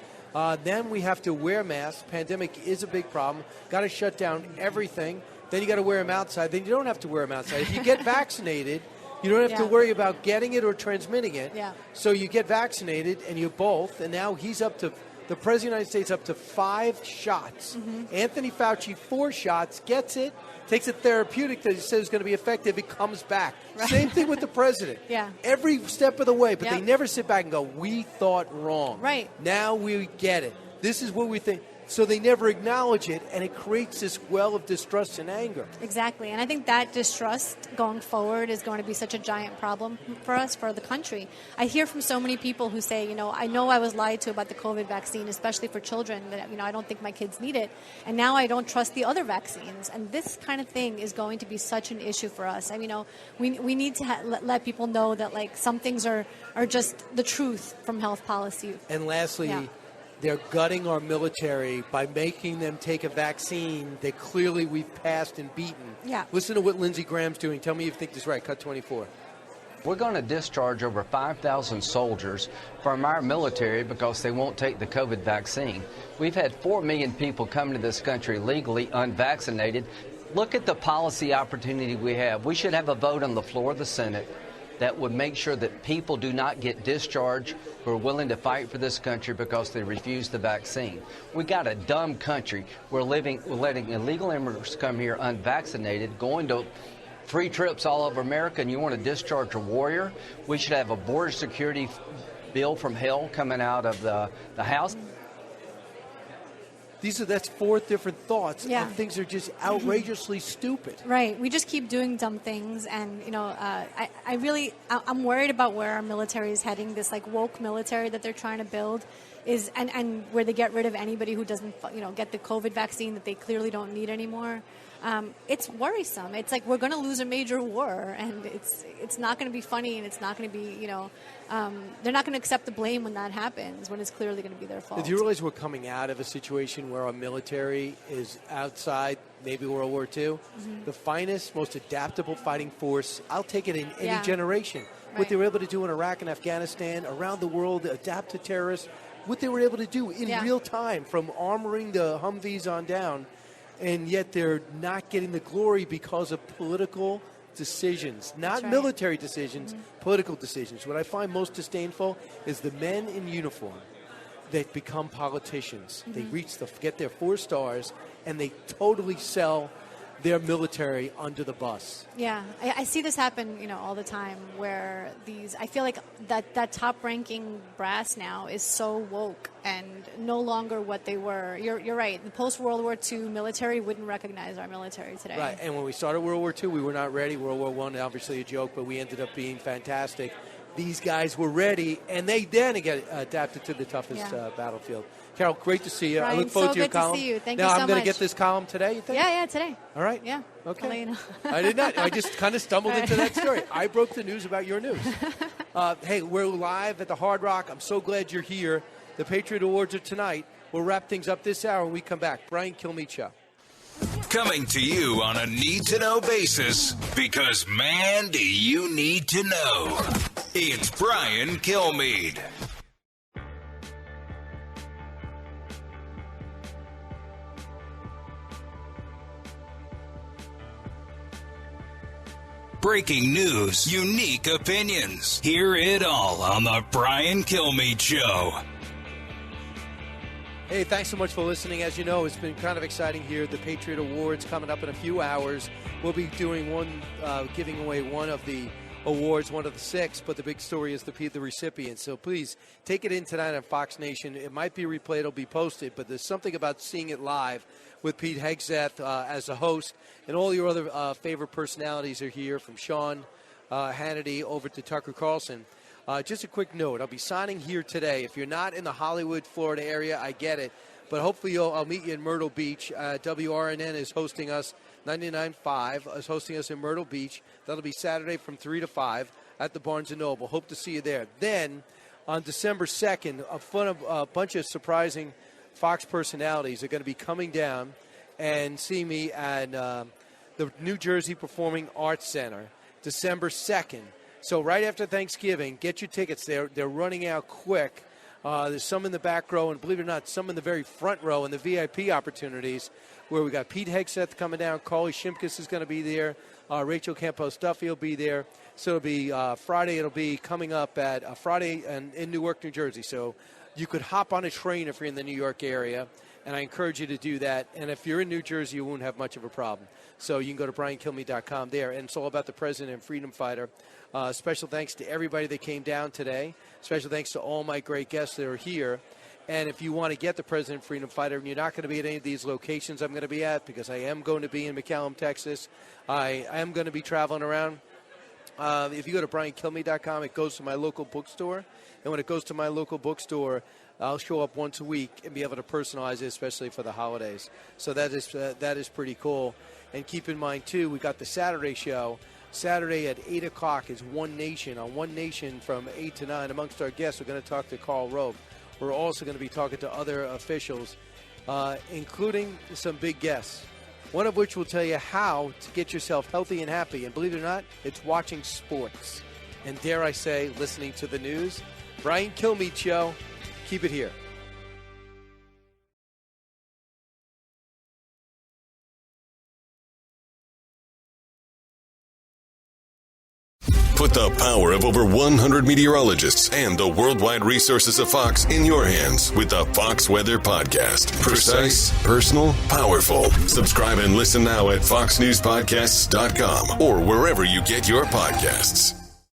Then we have to wear masks. Pandemic is a big problem. Got to shut down everything. Then you got to wear them outside. Then you don't have to wear them outside. If you get vaccinated, you don't have to worry about getting it or transmitting it. Yeah. So you get vaccinated, and you both. And now he's up to the President of the United States up to 5 shots. Mm-hmm. Anthony Fauci 4 shots, gets it, takes a therapeutic that he says is going to be effective. It comes back. Right. Same thing with the president. Yeah. Every step of the way, but Yep. they never sit back and go, we thought wrong. Right. Now we get it. This is what we think. So they never acknowledge it, and it creates this well of distrust and anger. Exactly. And I think that distrust going forward is going to be such a giant problem for us, for the country. I hear from so many people who say, I know I was lied to about the COVID vaccine, especially for children, that, I don't think my kids need it. And now I don't trust the other vaccines. And this kind of thing is going to be such an issue for us. I mean, we need to let people know that, some things are just the truth from health policy. And lastly, they're gutting our military by making them take a vaccine that clearly we've passed and beaten. Yeah. Listen to what Lindsey Graham's doing. Tell me if you think this is right. Cut 24. We're going to discharge over 5,000 soldiers from our military because they won't take the COVID vaccine. We've had 4 million people come to this country legally unvaccinated. Look at the policy opportunity we have. We should have a vote on the floor of the Senate that would make sure that people do not get discharged who are willing to fight for this country because they refuse the vaccine. We got a dumb country. We're letting illegal immigrants come here unvaccinated, going to free trips all over America, and you want to discharge a warrior? We should have a border security bill from hell coming out of the House. That's 4 different thoughts. Yeah. And things are just outrageously stupid. Right. We just keep doing dumb things. And, I'm worried about where our military is heading. This woke military that they're trying to build is, and where they get rid of anybody who doesn't, get the COVID vaccine that they clearly don't need anymore. It's worrisome. It's like we're going to lose a major war, and it's not going to be funny, and it's not going to be, they're not going to accept the blame when that happens, when it's clearly going to be their fault. Do you realize we're coming out of a situation where our military is outside maybe World War II? Mm-hmm. The finest, most adaptable fighting force, I'll take it in any Yeah. generation. Right. What they were able to do in Iraq and Afghanistan, around the world, adapt to terrorists, what they were able to do in real time, from armoring the Humvees on down, and yet they're not getting the glory because of political decisions, not military decisions, political decisions. What I find most disdainful is the men in uniform that become politicians. They get their 4 stars, and they totally sell their military under the bus. Yeah, I see this happen, all the time. Where I feel like that top-ranking brass now is so woke and no longer what they were. You're right. The post-World War II military wouldn't recognize our military today. Right, and when we started World War II, we were not ready. World War I, obviously a joke, but we ended up being fantastic. These guys were ready, and they then get adapted to the toughest battlefield. Carol, great to see you. Brian, I look forward to your good to column. see you. Thank now, you so I'm going much. to get this column today, you think? Yeah, today. All right. Yeah. Okay. I'll let you know. I did not. I just kind of stumbled into that story. I broke the news about your news. Hey, we're live at the Hard Rock. I'm so glad you're here. The Patriot Awards are tonight. We'll wrap things up this hour when we come back. Brian Kilmeade Show. Coming to you on a need-to-know basis, because, man, do you need to know. It's Brian Kilmeade. Breaking news, unique opinions. Hear it all on the Brian Kilmeade Show. Hey, thanks so much for listening. As you know, it's been kind of exciting here. The Patriot Awards coming up in a few hours. We'll be doing giving away one of the awards, one of the 6, but the big story is the recipient. So please take it in tonight on Fox Nation. It might be replayed, it'll be posted, but there's something about seeing it live with Pete Hegseth as a host, and all your other favorite personalities are here, from Sean Hannity over to Tucker Carlson. Just a quick note, I'll be signing here today. If you're not in the Hollywood, Florida area, I get it, but hopefully I'll meet you in Myrtle Beach. WRNN is hosting us, 99.5 is hosting us in Myrtle Beach. That'll be Saturday from 3 to 5 at the Barnes & Noble. Hope to see you there. Then, on December 2nd, a bunch of surprising Fox personalities are going to be coming down and see me at the New Jersey Performing Arts Center, December 2nd. So right after Thanksgiving, get your tickets. They're running out quick. There's some in the back row, and believe it or not, some in the very front row in the VIP opportunities, where we got Pete Hegseth coming down. Carly Shimkus is going to be there. Rachel Campos Duffy will be there. So it'll be Friday. It'll be coming up at Friday in Newark, New Jersey. So you could hop on a train if you're in the New York area, and I encourage you to do that. And if you're in New Jersey, you won't have much of a problem. So you can go to briankilmeade.com there, and it's all about the president and freedom fighter. Special thanks to everybody that came down today. Special thanks to all my great guests that are here. And if you want to get the President Freedom Fighter, and you're not going to be at any of these locations I'm going to be at, because I am going to be in McAllen, Texas. I am going to be traveling around. If you go to briankilmeade.com, it goes to my local bookstore. And when it goes to my local bookstore, I'll show up once a week and be able to personalize it, especially for the holidays. So that is pretty cool. And keep in mind, too, we got the Saturday show. Saturday at 8 o'clock is One Nation. On One Nation from 8 to 9, amongst our guests, we're going to talk to Karl Rove. We're also going to be talking to other officials, including some big guests, one of which will tell you how to get yourself healthy and happy. And believe it or not, it's watching sports. And dare I say, listening to the news. Brian Kilmeade Show. Keep it here. Put the power of over 100 meteorologists and the worldwide resources of Fox in your hands with the Fox Weather Podcast. Precise, personal, powerful. Subscribe and listen now at foxnewspodcasts.com or wherever you get your podcasts.